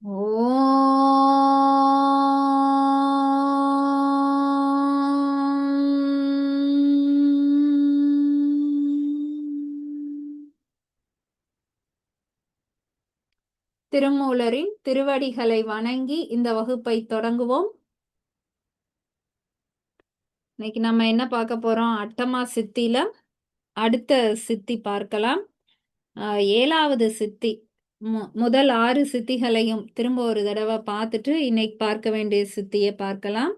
ஓம் திருமூலரின் திருவடிகளை வணங்கி இந்த வகுப்பை தொடங்குவோம். இன்னைக்கு நம்ம என்ன பார்க்க போறோம்? அட்டமா சித்தில அடுத்த சித்தி பார்க்கலாம். 7வது சித்தி. முதல் 6 சித்திகளையும் திரும்ப ஒரு தடவை பார்த்துட்டு இன்னைக்கு பார்க்க வேண்டிய சித்தியை பார்க்கலாம்.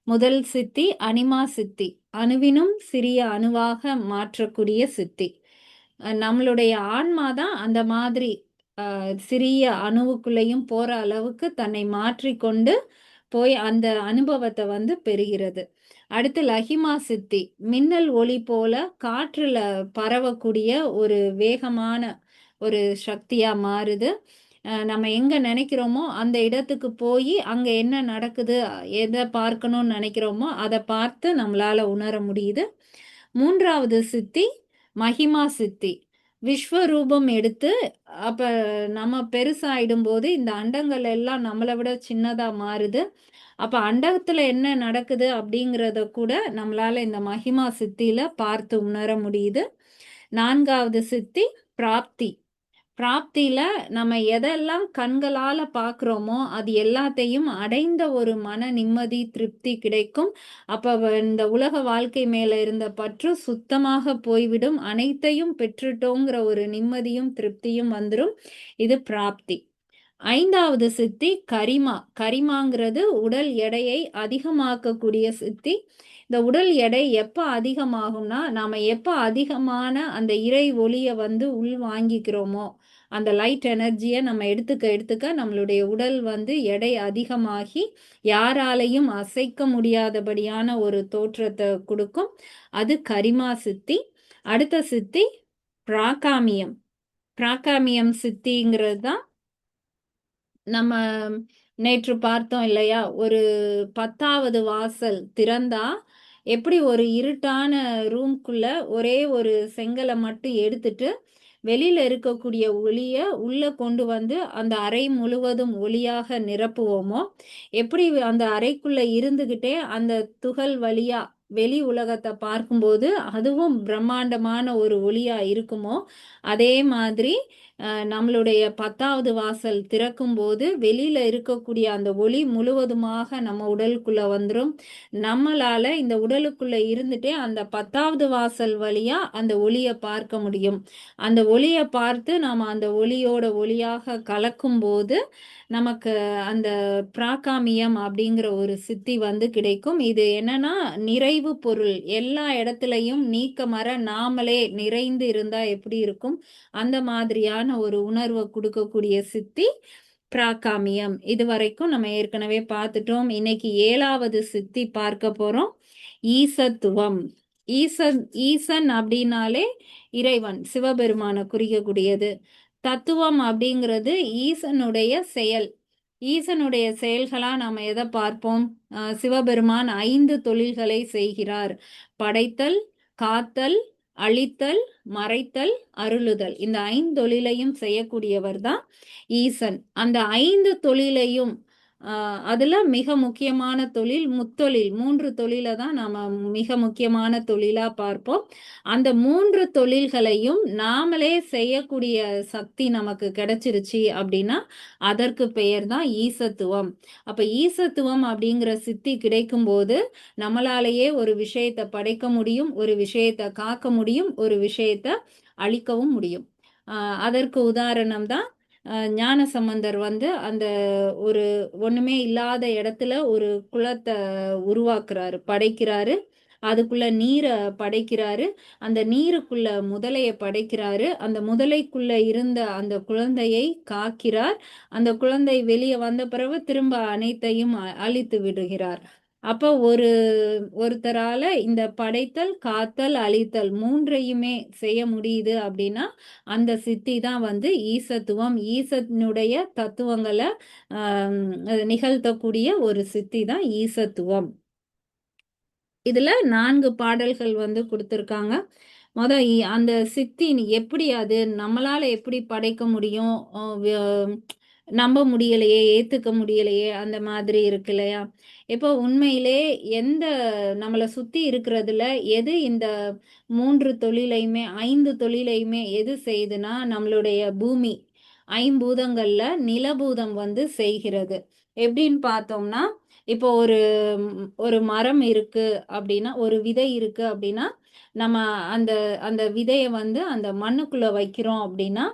முதல் சித்தி அனிமா சித்தி, அணுவினும் சிறிய அணுவாக மாற்றக்கூடிய சித்தி. நம்மளுடைய ஆன்மா தான் அந்த மாதிரி சிறிய அணுவுக்குள்ளேயும் போற அளவுக்கு தன்னை மாற்றிக்கொண்டு போய் அந்த அனுபவத்தை வந்து பெறுகிறது. அடுத்து லஹிமா சித்தி, மின்னல் ஒளி போல காற்றுல பரவக்கூடிய ஒரு வேகமான ஒரு சக்தியா மாறுது. நம்ம எங்க நினைக்கிறோமோ அந்த இடத்துக்கு போய் அங்க என்ன நடக்குது, எதை பார்க்கணும்னு நினைக்கிறோமோ அதை பார்த்து நம்மளால உணர முடியுது. 3வது சித்தி மகிமா சித்தி, விஸ்வரூபம் எடுத்து அப்ப நம்ம பெருசாயிடும் போது இந்த அண்டங்கள் எல்லாம் நம்மளை விட சின்னதா மாறுது. அப்ப அண்டகத்துல என்ன நடக்குது அப்படிங்கிறத கூட நம்மளால இந்த மகிமா சித்தியில பார்த்து உணர முடியுது. 4வது சித்தி பிராப்தி. பிராப்தியில நம்ம எதெல்லாம் கண்களால பார்க்குறோமோ அது எல்லாத்தையும் அடைந்த ஒரு மன நிம்மதி, திருப்தி கிடைக்கும். அப்ப இந்த உலக வாழ்க்கை மேல இருந்த பற்று சுத்தமாக போய்விடும். அனைத்தையும் பெற்றுட்டோங்கிற ஒரு நிம்மதியும் திருப்தியும் வந்துடும். இது பிராப்தி. 5வது சித்தி கரிமா. கரிமாங்கிறது உடல் எடையை அதிகமாக்கக்கூடிய சித்தி. இந்த உடல் எடை எப்ப அதிகமாகும்னா, நாம எப்ப அதிகமான அந்த இறை ஒளியை வந்து உள் வாங்கிக்கிறோமோ, அந்த லைட் எனர்ஜியை நம்ம எடுத்துக்க நம்மளுடைய உடல் வந்து எடை அதிகமாகி யாராலையும் அசைக்க முடியாதபடியான ஒரு தோற்றத்தை கொடுக்கும். அது கரிமா சித்தி. அடுத்த சித்தி பிராகாமியம். பிராகாமியம் சித்திங்கிறது தான் நம்ம நேற்று பார்த்தோம் இல்லையா? ஒரு 10வது வாசல் திறந்தா எப்படி ஒரு இருட்டான ரூம்குள்ள ஒரே ஒரு செங்கலை மட்டும் எடுத்துட்டு வெளியில இருக்கக்கூடிய ஒளிய உள்ள கொண்டு வந்து அந்த அறை முழுவதும் ஒளியாக நிரப்புவோமோ, எப்படி அந்த அறைக்குள்ள இருந்துகிட்டே அந்த துகள் வழியா வெளி உலகத்தை பார்க்கும்போது அதுவும் பிரம்மாண்டமான ஒரு ஒளியா இருக்குமோ, அதே மாதிரி நம்மளுடைய 10வது வாசல் திறக்கும் போது வெளியில இருக்கக்கூடிய அந்த ஒளி முழுவதுமாக நம்ம உடலுக்குள்ள வந்துடும். நம்மளால இந்த உடலுக்குள்ள இருந்துட்டே அந்த 10வது வாசல் வழியா அந்த ஒளியை பார்க்க முடியும். அந்த ஒளியை பார்த்து நாம அந்த ஒளியோட ஒளியாக கலக்கும் போது நமக்கு அந்த பிராகாமியம் அப்படிங்கிற ஒரு சித்தி வந்து கிடைக்கும். இது என்னன்னா நிறைவு பொருள். எல்லா இடத்துலையும் நீக்கமற நாமளே நிறைந்து இருந்தா எப்படி இருக்கும், அந்த மாதிரியான ஒரு உணர்வை கொடுக்கக்கூடிய சித்தி பிராகாமியம். இது வரைக்கும் நம்ம ஏற்கனவே பார்த்துட்டோம். இன்னைக்கு 7வது சித்தி பார்க்க போறோம். ஈசத்துவம். ஈசன் அப்படின்னாலே இறைவன், சிவபெருமான குறிக்கக்கூடியது. தத்துவம் அப்படிங்கிறது ஈசனுடைய செயல். ஈசனுடைய செயல்களா நாம எதை பார்ப்போம்? சிவபெருமான் 5 தொழில்களை செய்கிறார். படைத்தல், காத்தல், அழித்தல், மறைத்தல், அருளுதல். இந்த 5 தொழிலையும் செய்யக்கூடியவர் தான் ஈசன். அந்த 5 தொழிலையும் அதுல மிக முக்கியமான தொழில் முத்தொழில். 3 தொழிலை தான் நாம மிக முக்கியமான தொழிலா பார்ப்போம். அந்த 3 தொழில்களையும் நாமளே செய்யக்கூடிய சக்தி நமக்கு கிடைச்சிருச்சு அப்படின்னா அதற்கு பெயர் தான் ஈசத்துவம். அப்ப ஈசத்துவம் அப்படிங்கிற சித்தி கிடைக்கும் போது நம்மளாலேயே ஒரு விஷயத்தை படைக்க முடியும், ஒரு விஷயத்தை காக்க முடியும், ஒரு விஷயத்தை அழிக்கவும் முடியும். அதற்கு உதாரணம் தான் ஞானசம்பந்தர் வந்து அந்த ஒரு ஒண்ணுமே இல்லாத இடத்துல ஒரு குளத்தை உருவாக்குறாரு, படைக்கிறாரு. அதுக்குள்ள நீரை படைக்கிறாரு. அந்த நீருக்குள்ள முதலையை படைக்கிறாரு. அந்த முதலைக்குள்ள இருந்த அந்த குழந்தையை காக்கிறார். அந்த குழந்தை வெளியே வந்த பிறகு திரும்ப அனைத்தையும் அழித்து விடுகிறார். அப்போ ஒருத்தரால இந்த படைத்தல், காத்தல், அழித்தல் 3ஐயுமே செய்ய முடியுது அப்படின்னா அந்த சித்தி தான் வந்து ஈசத்துவம். ஈசனுடைய தத்துவங்களை நிகழ்த்தக்கூடிய ஒரு சித்தி தான் ஈசத்துவம். இதுல 4 பாடல்கள் வந்து கொடுத்துருக்காங்க. அந்த சித்தி எப்படி, அது நம்மளால எப்படி படைக்க முடியும், நம்ப முடியலையே, ஏத்துக்க முடியலையே, அந்த மாதிரி இருக்கு இல்லையா? இப்போ உண்மையிலே எந்த நம்மள சுத்தி இருக்கிறதுல எது இந்த 3 தொழிலையுமே 5 தொழிலையுமே எது செய்யுதுன்னா, நம்மளுடைய பூமி. ஐம்பூதங்கள்ல நிலபூதம் வந்து செய்கிறது. எப்படின்னு பார்த்தோம்னா, இப்போ ஒரு மரம் இருக்கு அப்படின்னா, ஒரு விதை இருக்கு அப்படின்னா, நம்ம அந்த அந்த விதைய வந்து அந்த மண்ணுக்குள்ள வைக்கிறோம் அப்படின்னா,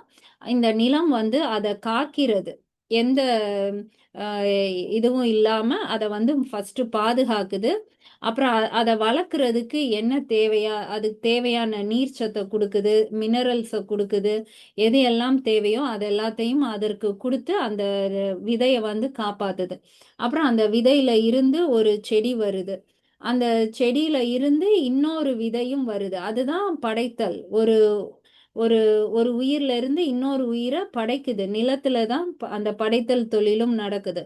இந்த நிலம் வந்து அத காக்கிறது. எந்த அ இதுவும் இல்லாம அத வந்து ஃபர்ஸ்ட்டு பாதுகாக்குது. அப்புறம் அத வளர்க்குறதுக்கு என்ன தேவையா அதுக்கு தேவையான நீர் சத்த குடுக்குது, மினரல்ஸ குடுக்குது. எது எல்லாம் தேவையோ அது எல்லாத்தையும் அதற்கு குடுத்து அந்த விதைய வந்து காப்பாத்துது. அப்புறம் அந்த விதையில இருந்து ஒரு செடி வருது. அந்த செடியில இருந்து இன்னொரு விதையும் வருது. அதுதான் படைத்தல். ஒரு ஒரு ஒரு உயிர்ல இருந்து இன்னொரு உயிர படைக்குது. நிலத்துல தான் அந்த படைத்தல் தொழிலும் நடக்குது.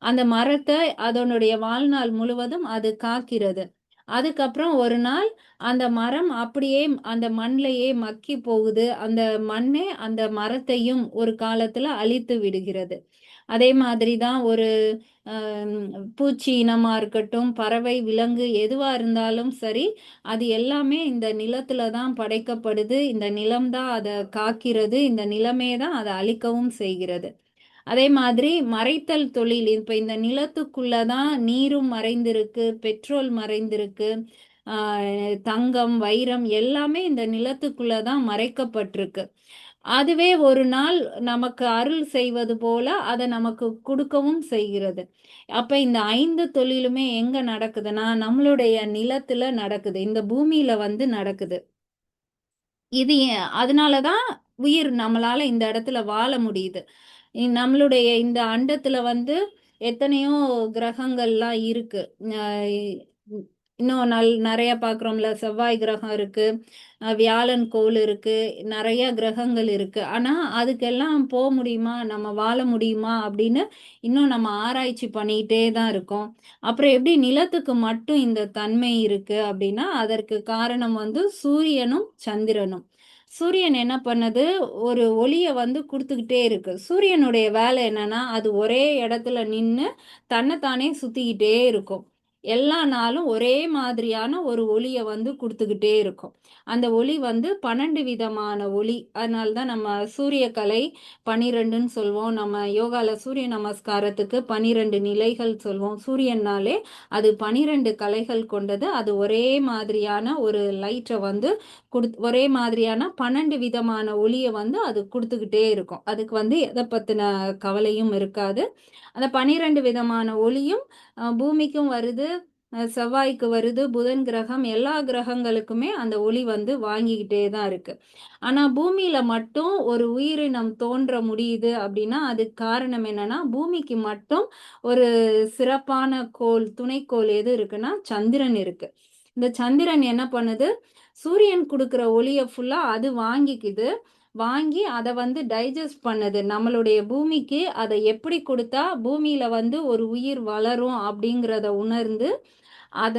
அந்த மரத்த அதனுடைய வாழ்நாள் முழுவதும் அது காக்கிறது. அதுக்கப்புறம் ஒரு நாள் அந்த மரம் அப்படியே அந்த மண்லயே மக்கி போகுது. அந்த மண்ணே அந்த மரத்தையும் ஒரு காலத்துல அழித்து விடுகிறது. அதே மாதிரி தான் ஒரு பூச்சி இனமா இருக்கட்டும், பறவை, விலங்கு எதுவா இருந்தாலும் சரி, அது எல்லாமே இந்த நிலத்துல தான் படைக்கப்படுது. இந்த நிலம் தான் அத காக்கிறது. இந்த நிலமே தான் அத அழிக்கவும் செய்கிறது. அதே மாதிரி மறைத்தல் தொழில். இப்ப இந்த நிலத்துக்குள்ள தான் நீரும் மறைந்திருக்கு, பெட்ரோல் மறைந்திருக்கு, ஆ தங்கம், வைரம் எல்லாமே இந்த நிலத்துக்குள்ள தான் மறைக்கப்பட்டிருக்கு. அதுவே ஒரு நாள் நமக்கு அருள் செய்வது போல அத நமக்கு குடுக்கவும் செய்கிறது. அப்ப இந்த 5 தொழிலுமே எங்க நடக்குதுன்னா, நம்மளுடைய நிலத்துல நடக்குது. இந்த பூமியில வந்து நடக்குது. இது அதனால தான் உயிர் நம்மளால இந்த இடத்துல வாழ முடியுது. நம்மளுடைய இந்த அண்டத்துல வந்து எத்தனையோ கிரகங்கள்லாம் இருக்கு. அ இ இன்னும் நெறைய பார்க்குறோம்ல. செவ்வாய் கிரகம் இருக்கு, வியாழன் கோள் இருக்கு, நெறைய கிரகங்கள் இருக்கு. ஆனா, அதுக்கெல்லாம் முடியுமா? நம்ம வாழ முடியுமா? அப்படின்னு இன்னும் நம்ம ஆராய்ச்சி பண்ணிக்கிட்டே தான் இருக்கோம். அப்புறம் எப்படி நிலத்துக்கு மட்டும் இந்த தன்மை இருக்கு அப்படின்னா, அதற்கு காரணம் வந்து சூரியனும், சந்திரனும். சூரியன் என்ன பண்ணுது? ஒரு ஒளிய வந்து குடுத்துக்கிட்டே இருக்கு. சூரியனுடைய வேலை என்னன்னா, அது ஒரே இடத்துல நின்னு தன்ன தானே சுத்திக்கிட்டே இருக்கும். எல்லா நாளும் ஒரே மாதிரியான ஒரு ஒளிய வந்து குடுத்துக்கிட்டே இருக்கும். அந்த ஒளி வந்து 12 விதமான ஒளி. அதனால தான் நம்ம சூரியக்கலை 12ன்னு சொல்வோம். நம்ம யோகால சூரிய நமஸ்காரத்துக்கு 12 நிலைகள் சொல்வோம். சூரியன்னாலே அது 12 கலைகள் கொண்டது. அது ஒரே மாதிரியான ஒரு லைட்ட வந்து ஒரே மாதிரியான 12 விதமான ஒளிய வந்து அது குடுத்துக்கிட்டே இருக்கும். அதுக்கு வந்து எத பத்தின கவலையும் இருக்காது. அந்த 12 விதமான ஒளியும் பூமிக்கும் வருது, செவ்வாய்க்கு வருது, புதன் கிரகம் எல்லா கிரகங்களுக்குமே அந்த ஒளி வந்து வாங்கிக்கிட்டே தான் இருக்கு. ஆனா பூமியில மட்டும் ஒரு உயிரினம் தோன்ற முடியுது அப்படின்னா, அதுக்கு காரணம் என்னன்னா, பூமிக்கு மட்டும் ஒரு சிறப்பான கோள், துணைக்கோள் எது இருக்குன்னா, சந்திரன் இருக்கு. இந்த சந்திரன் என்ன பண்ணுது? சூரியன் குடுக்குற ஒளிய ஃபுல்லா அது வாங்கிக்குது. வாங்கி அத வந்து டைஜஸ்ட் பண்ணுது. நம்மளுடைய பூமிக்கு அத எப்படி குடுத்தா பூமியில வந்து ஒரு உயிர் வளரும் அப்படிங்கிறத உணர்ந்து,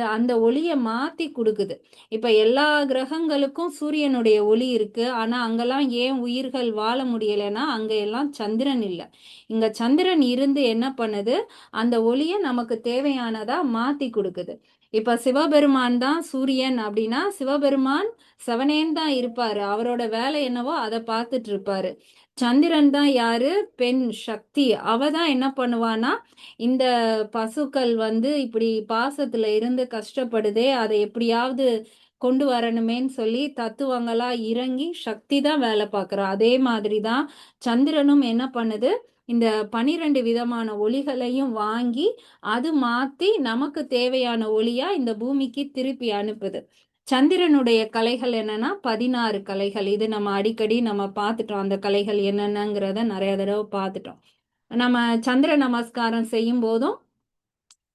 அந்த ஒளிய மாத்தி குடுக்குது. இப்ப எல்லா கிரகங்களுக்கும் சூரியனுடைய ஒளி இருக்கு. ஆனா, அங்கலாம் ஏன் உயிர்கள் வாழ முடியலன்னா, அங்க எல்லாம் சந்திரன் இல்ல. இங்க சந்திரன் இருந்து என்ன பண்ணுது? அந்த ஒளிய நமக்கு தேவையானதா மாத்தி குடுக்குது. இப்ப சிவபெருமான் தான் சூரியன் அப்படின்னா, சிவபெருமான் செவனேன்னு தான் இருப்பாரு. அவரோட வேலை என்னவோ அத பார்த்துட்டு இருப்பாரு. சந்திரன் தான் யாரு? பெண் சக்தி. அவ தான் என்ன பண்ணுவான்னா, இந்த பசுக்கள் வந்து இப்படி பாசத்துல இருந்து கஷ்டப்படுதே, அதை எப்படியாவது கொண்டு வரணுமேன்னு சொல்லி தத்துவங்களா இறங்கி சக்தி தான் வேலை பார்க்குறா. அதே மாதிரி தான் சந்திரனும் என்ன பண்ணுது, இந்த 12 விதமான ஒளிகளையும் வாங்கி, அது மாத்தி நமக்கு தேவையான ஒளியா இந்த பூமிக்கு திருப்பி அனுப்புது. சந்திரனுடைய கலைகள் என்னன்னா 16 கலைகள். இது நம்ம அடிக்கடி நம்ம பார்த்துட்டோம். அந்த கலைகள் என்னென்னங்கிறத நெறைய தடவ பார்த்துட்டோம். நம்ம சந்திர நமஸ்காரம் செய்யும்போதும்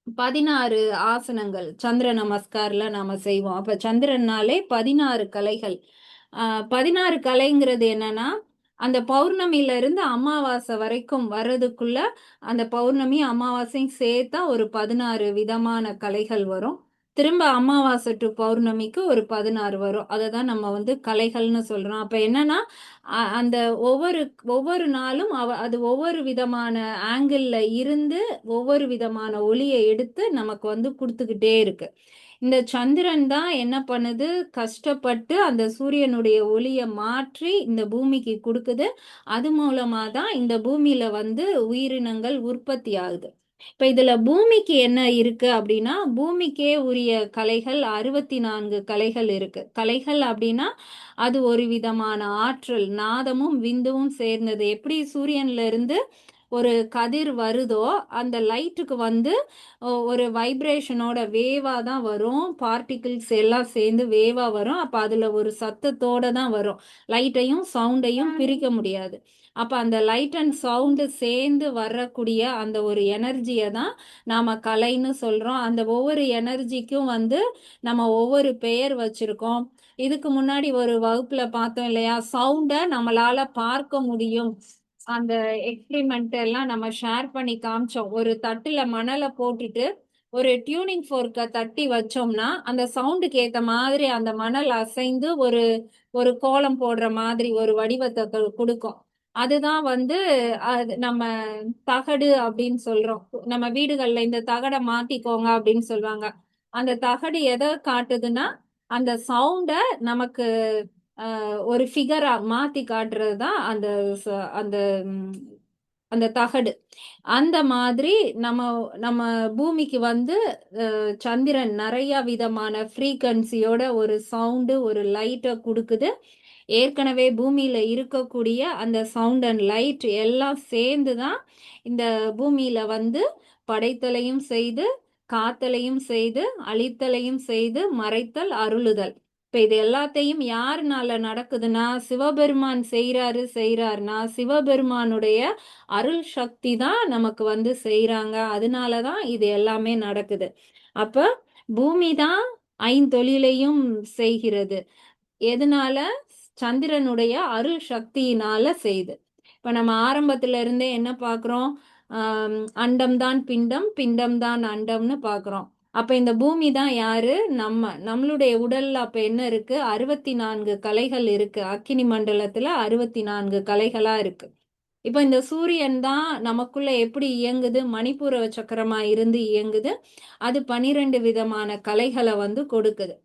16 ஆசனங்கள் சந்திர நமஸ்கார்ல நாம செய்வோம். அப்ப சந்திரன்னாலே 16 கலைகள். அ 16 கலைங்கிறது என்னன்னா, அந்த பௌர்ணமியில இருந்து அமாவாசை வரைக்கும் வர்றதுக்குள்ள, அந்த பௌர்ணமி, அமாவாசையும் சேர்த்தா ஒரு 16 விதமான கலைகள் வரும். திரும்ப அமாவாசை டு பௌர்ணமிக்கு ஒரு 16 வரும். அதை தான் நம்ம வந்து கலைகள்னு சொல்றோம். அப்ப என்னன்னா அந்த ஒவ்வொரு ஒவ்வொரு நாளும் அது ஒவ்வொரு விதமான ஆங்கிள் இருந்து ஒவ்வொரு விதமான ஒளியை எடுத்து நமக்கு வந்து கொடுத்துக்கிட்டே இருக்கு. இந்த சந்திரன் தான் என்ன பண்ணுது, கஷ்டப்பட்டு அந்த சூரியனுடைய ஒளியை மாற்றி இந்த பூமிக்கு கொடுக்குது. அது மூலமா தான் இந்த பூமியில வந்து உயிரினங்கள் உற்பத்தி ஆகுது. இப்ப இதுல பூமிக்கு என்ன இருக்கு அப்படின்னா, பூமிக்கே உரிய கலைகள் 64 கலைகள் இருக்கு. கலைகள் அப்படின்னா அது ஒரு விதமான ஆற்றல், நாதமும் விந்துவும் சேர்ந்தது. எப்படி சூரியன்ல இருந்து ஒரு கதிர் வருதோ அந்த லைட்டுக்கு வந்து ஒரு வைப்ரேஷனோட வேவா தான் வரும். பார்ட்டிகிள்ஸ் எல்லாம் சேர்ந்து வேவா வரும். அப்ப அதுல ஒரு சத்தத்தோட தான் வரும். லைட்டையும் சவுண்டையும் பிரிக்க முடியாது. அப்ப அந்த லைட் அண்ட் சவுண்டு சேர்ந்து வரக்கூடிய அந்த ஒரு எனர்ஜியை தான் நாம கலைன்னு சொல்றோம். அந்த ஒவ்வொரு எனர்ஜிக்கும் வந்து நம்ம ஒவ்வொரு பெயர் வச்சிருக்கோம். இதுக்கு முன்னாடி ஒரு வகுப்புல பார்த்தோம் இல்லையா, சவுண்டை நம்மளால பார்க்க முடியும். அந்த எக்ஸ்பிரிமெண்ட் எல்லாம் நம்ம ஷேர் பண்ணி காமிச்சோம். ஒரு தட்டுல மணலை போட்டுட்டு ஒரு டியூனிங் ஃபோர்க்கை தட்டி வச்சோம்னா அந்த சவுண்டுக்கு ஏத்த மாதிரி அந்த மணல் அசைந்து ஒரு ஒரு கோலம் போடுற மாதிரி ஒரு வடிவத்தை கொடுக்கும். அதுதான் வந்து அது நம்ம தகடு அப்படின்னு சொல்றோம். நம்ம வீடுகள்ல இந்த தகடை மாத்திக்கோங்க அப்படின்னு சொல்லுவாங்க. அந்த தகடு எதை காட்டுதுன்னா அந்த சவுண்டை நமக்கு ஒரு ஃபிகரா மாத்தி காட்டுறது தான் அந்த அந்த அந்த தகடு. அந்த மாதிரி நம்ம நம்ம பூமிக்கு வந்து சந்திரன் நிறைய விதமான ஃப்ரீக்வன்சியோட ஒரு சவுண்டு ஒரு லைட்டை கொடுக்குது. ஏற்கனவே பூமியில இருக்கக்கூடிய அந்த சவுண்ட் அண்ட் லைட் எல்லாம் சேர்ந்து தான் இந்த பூமியில வந்து படைத்தலையும் செய்து, காத்தலையும் செய்து, அழித்தலையும் செய்து, மறைத்தல், அருளுதல். இப்ப இது எல்லாத்தையும் யாருனால நடக்குதுன்னா, சிவபெருமான் செய்யறாருன்னா சிவபெருமானுடைய அருள் சக்தி தான் நமக்கு வந்து செய்யறாங்க. அதனாலதான் இது எல்லாமே நடக்குது. அப்ப பூமி தான் ஐந்தொழிலையும் செய்கிறது. எதனால? சந்திரனுடைய அருள் சக்தியினால செய்து. இப்ப நம்ம ஆரம்பத்துல இருந்தே என்ன பாக்குறோம்? அண்டம் தான் பிண்டம், பிண்டம் தான் அண்டம்னு பாக்குறோம். அப்ப இந்த பூமி தான் யாரு? நம்மளுடைய உடல்ல அப்ப என்ன இருக்கு? 64 கலைகள் இருக்கு. அக்கினி மண்டலத்துல 64 கலைகளா இருக்கு. இப்ப இந்த சூரியன் தான் நமக்குள்ள எப்படி இயங்குது? மணிப்பூர சக்கரமா இருந்து இயங்குது. அது 12 விதமான கலைகளை வந்து கொடுக்குது.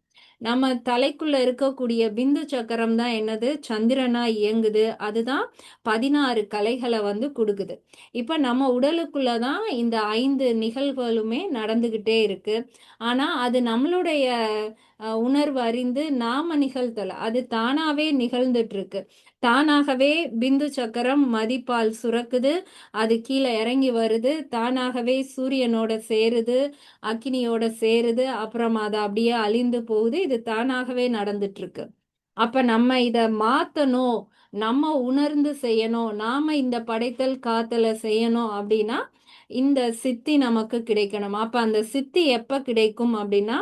நம்ம தலைக்குள்ள இருக்கக்கூடிய பிந்து சக்கரம் தான் என்னது? சந்திரனா இயங்குது. அதுதான் 16 கலைகளை வந்து கொடுக்குது. இப்ப நம்ம உடலுக்குள்ளதான் இந்த 5 நிகழ்வுகளுமே நடந்துகிட்டே இருக்கு. ஆனா அது நம்மளுடைய உணர்வு அறிந்து நாம நிகழ்த்தல, அது தானாவே நிகழ்ந்துட்டு இருக்கு. தானாகவே பிந்து சக்கரம் மதிப்பால் சுரக்குது. அது கீழே இறங்கி வருது. தானாகவே சூரியனோட சேருது, அக்கினியோட சேருது. அப்புறம் அது அப்படியே அழிந்து போகுது. இது தானாகவே நடந்துட்டு இருக்கு. அப்ப நம்ம இத மாத்தணும், நம்ம உணர்ந்து செய்யணும், நாம இந்த படைத்தல் காத்தல செய்யணும் அப்படின்னா இந்த சித்தி நமக்கு கிடைக்கணும். அப்ப அந்த சித்தி எப்ப கிடைக்கும் அப்படின்னா,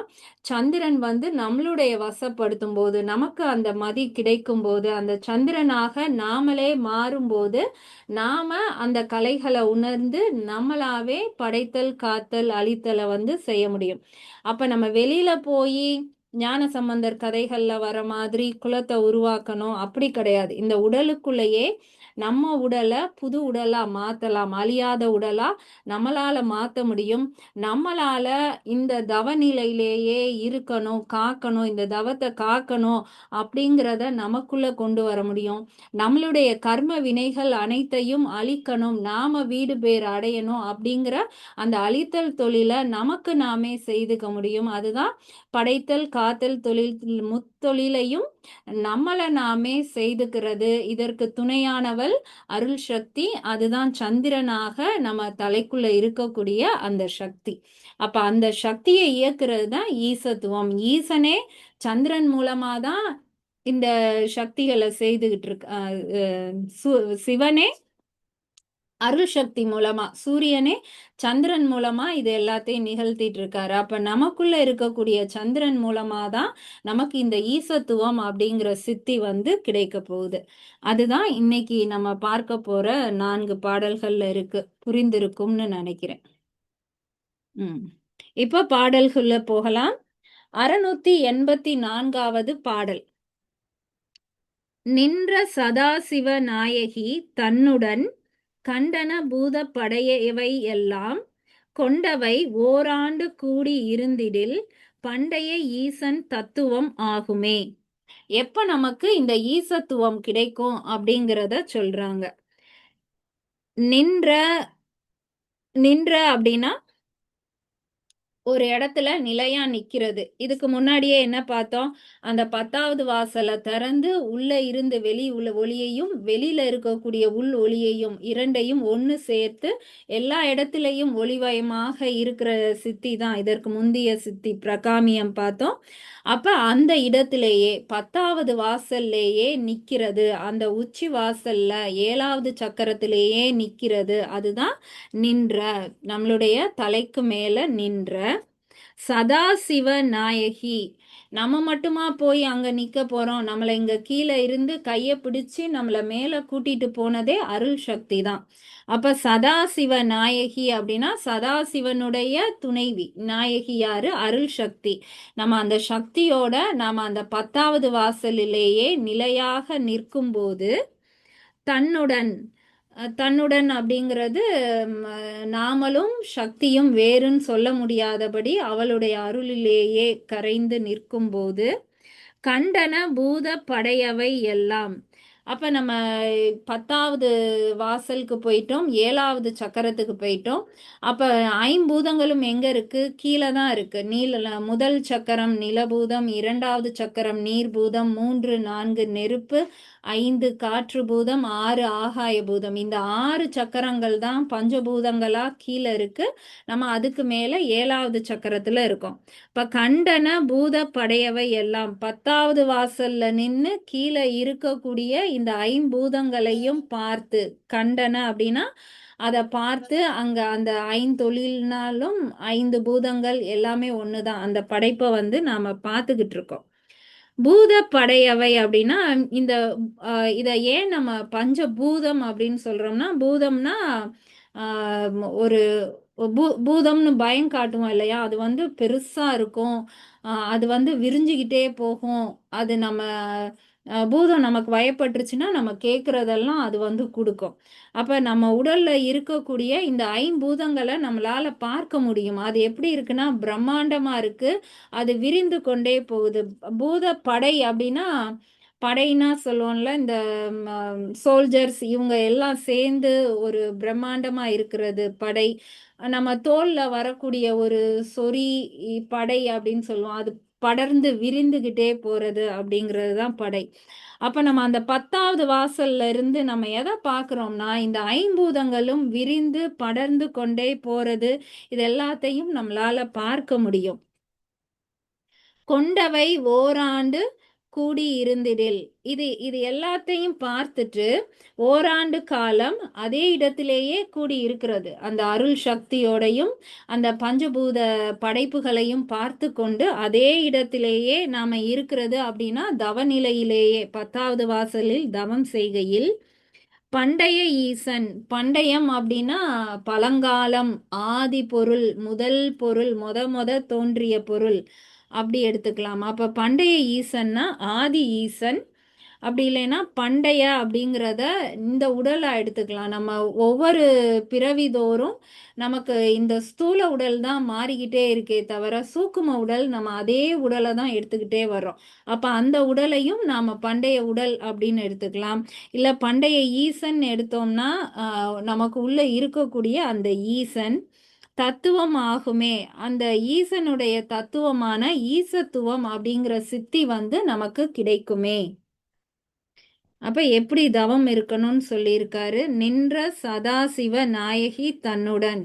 சந்திரன் வந்து நம்மளுடைய வசப்படுத்தும் போது, நமக்கு அந்த மதி கிடைக்கும் போது, அந்த சந்திரனாக நாமளே மாறும்போது, நாம அந்த கலைகளை உணர்ந்து நம்மளாவே படைத்தல் காத்தல் அழித்தலை வந்து செய்ய முடியும். அப்ப நம்ம வெளியில போய் ஞான சம்பந்தர் கதைகள்ல வர மாதிரி குலத்தை உருவாக்கணும் அப்படி கிடையாது. இந்த உடலுக்குள்ளேயே நம்ம உடலை புது உடலா மாத்தலாம். அழியாத உடலா நம்மளால மாத்த முடியும். நம்மளால இந்த தவநிலையிலேயே இருக்கணும், காக்கணும், இந்த தவத்தை காக்கணும் அப்படிங்கிறத நமக்குள்ள கொண்டு வர முடியும். நம்மளுடைய கர்ம வினைகள் அனைத்தையும் அழிக்கணும், நாம வீடு பேர் அடையணும் அப்படிங்கிற அந்த அழித்தல் தொழிலை நமக்கு நாமே செய்துக்க முடியும். அதுதான் படைத்தல் காத்தல் தொழில். முத்தொழிலையும் நம்மளை நாமே செய்துக்கிறது. இதற்கு துணையானவள் அருள் சக்தி. அதுதான் சந்திரனாக நம்ம தலைக்குள்ள இருக்கக்கூடிய அந்த சக்தி. அப்ப அந்த சக்தியை இயக்குறது தான் ஈசத்துவம். ஈசனே சந்திரன் மூலமா தான் இந்த சக்திகளை செய்துகிட்டு இருக்கு. சிவனே அருள் சக்தி மூலமா, சூரியனே சந்திரன் மூலமா இது எல்லாத்தையும் நிகழ்த்திட்டு இருக்காரு. அப்ப நமக்குள்ள இருக்கக்கூடிய சந்திரன் மூலமா தான் நமக்கு இந்த ஈசத்துவம் அப்படிங்கிற சித்தி வந்து கிடைக்க போகுது. அதுதான் இன்னைக்கு நம்ம பார்க்க போற 4 பாடல்கள்ல இருக்கு. புரிந்திருக்கும்னு நினைக்கிறேன். இப்ப பாடல்கள்ல போகலாம். 684வது பாடல். நின்ற சதாசிவ நாயகி தன்னுடன் கண்டன பூத படையவை எல்லாம் கொண்டவை ஓராண்டு கூடி இருந்திடில் பண்டைய ஈசன் தத்துவம் ஆகுமே. எப்ப நமக்கு இந்த ஈசத்துவம் கிடைக்கும் அப்படிங்கிறத சொல்றாங்க. நின்ற நின்ற அப்படின்னா ஒரு இடத்துல நிலையா நிக்கிறது. இதுக்கு முன்னாடியே என்ன பார்த்தோம்? அந்த 10வது வாசலை திறந்து உள்ள இருந்து வெளி உள்ள ஒளியையும் வெளியில இருக்கக்கூடிய உள் ஒளியையும் இரண்டையும் ஒன்று சேர்த்து எல்லா இடத்துலையும் ஒளிவயமாக இருக்கிற சித்தி தான் இதற்கு முந்தைய சித்தி பிரகாமியம் பார்த்தோம். அப்ப அந்த இடத்திலேயே 10வது வாசல்லேயே நிக்கிறது, அந்த உச்சி வாசல்ல 7வது சக்கரத்திலேயே நிக்கிறது. அதுதான் நின்ற, நம்மளுடைய தலைக்கு மேல நின்ற சதாசிவ நாயகி. நம்ம மட்டுமா போய் அங்க நிக்க போறோம்? நம்மளை இங்க கீழே இருந்து கையை பிடிச்சு நம்மளை மேல கூட்டிட்டு போனதே அருள் சக்தி தான். அப்ப சதாசிவ நாயகி அப்படின்னா சதாசிவனுடைய துணைவி. நாயகி யாரு? அருள் சக்தி. நம்ம அந்த சக்தியோட நாம அந்த 10வது வாசலிலேயே நிலையாக நிற்கும் போது தன்னுடன் தன்னுடன் அப்படிங்கிறது நாமளும் சக்தியும் வேறுன்னு சொல்ல முடியாதபடி அவளுடைய அருளிலேயே கரைந்து நிற்கும் போது கண்டன பூத படையவை எல்லாம். அப்ப நம்ம 10வது வாசலுக்கு போயிட்டோம், 7வது சக்கரத்துக்கு போயிட்டோம். அப்ப ஐம்பூதங்களும் எங்க இருக்கு? கீழே தான் இருக்கு. முதல் சக்கரம் நிலபூதம், 2வது சக்கரம் நீர்பூதம், 3 4 நெருப்பு, 5 காற்று பூதம், 6 ஆகாய பூதம். இந்த 6 சக்கரங்கள் தான் பஞ்சபூதங்களா கீழே இருக்கு. நம்ம அதுக்கு மேல 7வது சக்கரத்துல இருக்கோம். இப்ப கண்டன பூத படையவை எல்லாம் 10வது வாசல்ல நின்று கீழே இருக்கக்கூடிய இந்த ஐம்பூதங்களையும் பார்த்து, கண்டன அப்படின்னா அதை பார்த்து அங்க அந்த ஐந்தொழில்னாலும் 5 பூதங்கள் எல்லாமே ஒண்ணுதான். அந்த படைப்பை நாம பார்த்துக்கிட்டு இருக்கோம். பூத படையவை அப்படின்னா இந்த இதை ஏன் நம்ம பஞ்சபூதம் அப்படின்னு சொல்றோம்னா, பூதம்னா ஒரு பூதம்னு பயம் காட்டுவோம் இல்லையா? அது பெருசா இருக்கும், அது விரிஞ்சுக்கிட்டே போகும். அது நம்ம பூதம் நமக்கு பயப்பட்டுருச்சுன்னா நம்ம கேட்குறதெல்லாம் அது கொடுக்கும். அப்ப நம்ம உடல்ல இருக்கக்கூடிய இந்த ஐம்பூதங்களை நம்மளால பார்க்க முடியும். அது எப்படி இருக்குன்னா பிரம்மாண்டமா இருக்கு, அது விரிந்து கொண்டே போகுது. பூத படை அப்படின்னா, படைன்னா சொல்லுவோம்ல, இந்த சோல்ஜர்ஸ் இவங்க எல்லாம் சேர்ந்து ஒரு பிரம்மாண்டமா இருக்கிறது படை. நம்ம தோல்ல வரக்கூடிய ஒரு சொறி படை அப்படின்னு சொல்லுவோம். அது படர்ந்து விரிந்துகிட்டே போறது அப்படிங்கிறது தான் படை. அப்ப நம்ம அந்த 10வது வாசல்ல இருந்து நம்ம எதை பார்க்கிறோம்னா, இந்த ஐம்பூதங்களும் விரிந்து படர்ந்து கொண்டே போறது, இது எல்லாத்தையும் நம்மளால பார்க்க முடியும். கொண்டவை ஓராண்டு கூடி இருந்திடில், இது இது எல்லாத்தையும் பார்த்துட்டு ஓராண்டு காலம் அதே இடத்திலேயே கூடி இருக்கிறது. அந்த அருள் சக்தியோடையும் அந்த பஞ்சபூத படைப்புகளையும் பார்த்து கொண்டு அதே இடத்திலேயே நாம இருக்கிறது அப்படின்னா தவநிலையிலேயே 10வது வாசலில் தவம் செய்கையில் பண்டைய ஈசன். பண்டையம் அப்படின்னா பழங்காலம், ஆதி பொருள், முதல் பொருள், முத தோன்றிய பொருள் அப்படி எடுத்துக்கலாம். அப்ப பண்டைய ஈசன்னா ஆதி ஈசன், அப்படி இல்லைன்னா பண்டைய அப்படிங்கிறத இந்த உடலை எடுத்துக்கலாம். நம்ம ஒவ்வொரு பிறவி தோறும் நமக்கு இந்த ஸ்தூல உடல் தான் மாறிக்கிட்டே இருக்கே தவிர சூக்கும உடல் நம்ம அதே உடலை தான் எடுத்துக்கிட்டே வர்றோம். அப்ப அந்த உடலையும் நாம பண்டைய உடல் அப்படின்னு எடுத்துக்கலாம். இல்ல பண்டைய ஈசன் எடுத்தோம்னா நமக்கு உள்ள இருக்கக்கூடிய அந்த ஈசன் தத்துவம் ஆகுமே. அந்த ஈசனுடைய தத்துவமான ஈசத்துவம் அப்படிங்கிற சித்தி நமக்கு கிடைக்குமே. அப்ப எப்படி தவம் இருக்கணும்னு சொல்லியிருக்காரு. நின்ற சதாசிவ நாயகி தன்னுடன்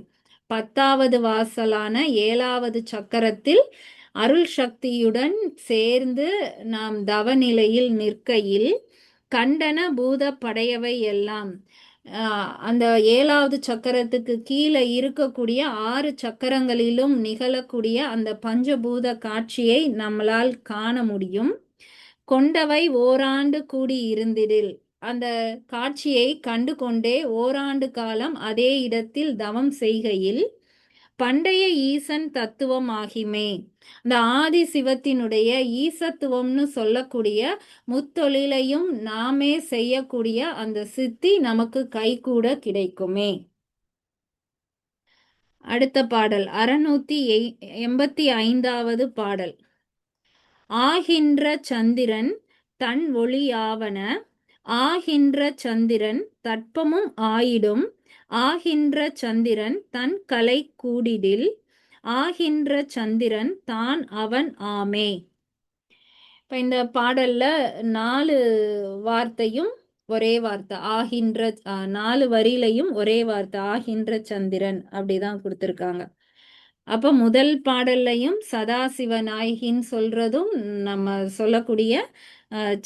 10வது வாசலான 7வது சக்கரத்தில் அருள் சக்தியுடன் சேர்ந்து நாம் தவநிலையில் நிற்கையில் கண்டன பூத படையவை எல்லாம், அந்த 7வது சக்கரத்துக்கு கீழே இருக்கக்கூடிய 6 சக்கரங்களிலும் நிகழக்கூடிய அந்த பஞ்சபூத காட்சியை நம்மளால் காண முடியும். கொண்டவை ஓராண்டு கூடி இருந்திடில், அந்த காட்சியை கண்டு கொண்டே ஓராண்டு காலம் அதே இடத்தில் தவம் செய்கையில் பண்டைய ஈசன் தத்துவம் ஆகிமே. இந்த ஆதி சிவத்தினுடைய ஈசத்துவம்னு சொல்லக்கூடிய முத்தொழிலையும் நாமே செய்யக்கூடிய அந்த சித்தி நமக்கு கைகூட கிடைக்குமே. அடுத்த பாடல் 685வது பாடல். ஆகின்ற சந்திரன் தன் ஒளியாவன, ஆகின்ற சந்திரன் தட்பமும் ஆயிடும், ஆகின்ற சந்திரன் தன் கலை கூடிடில், ஆகின்ற சந்திரன் தான் அவன் ஆமே. இப்போ இந்த பாடல்ல 4 வார்த்தையும் ஒரே வார்த்தை ஆகின்ற, 4 வரியிலையும் ஒரே வார்த்தை ஆகின்ற சந்திரன் அப்படிதான் கொடுத்துருக்காங்க. அப்போ முதல் பாடல்லையும் சதாசிவ நாயகின்னு சொல்றதும் நம்ம சொல்லக்கூடிய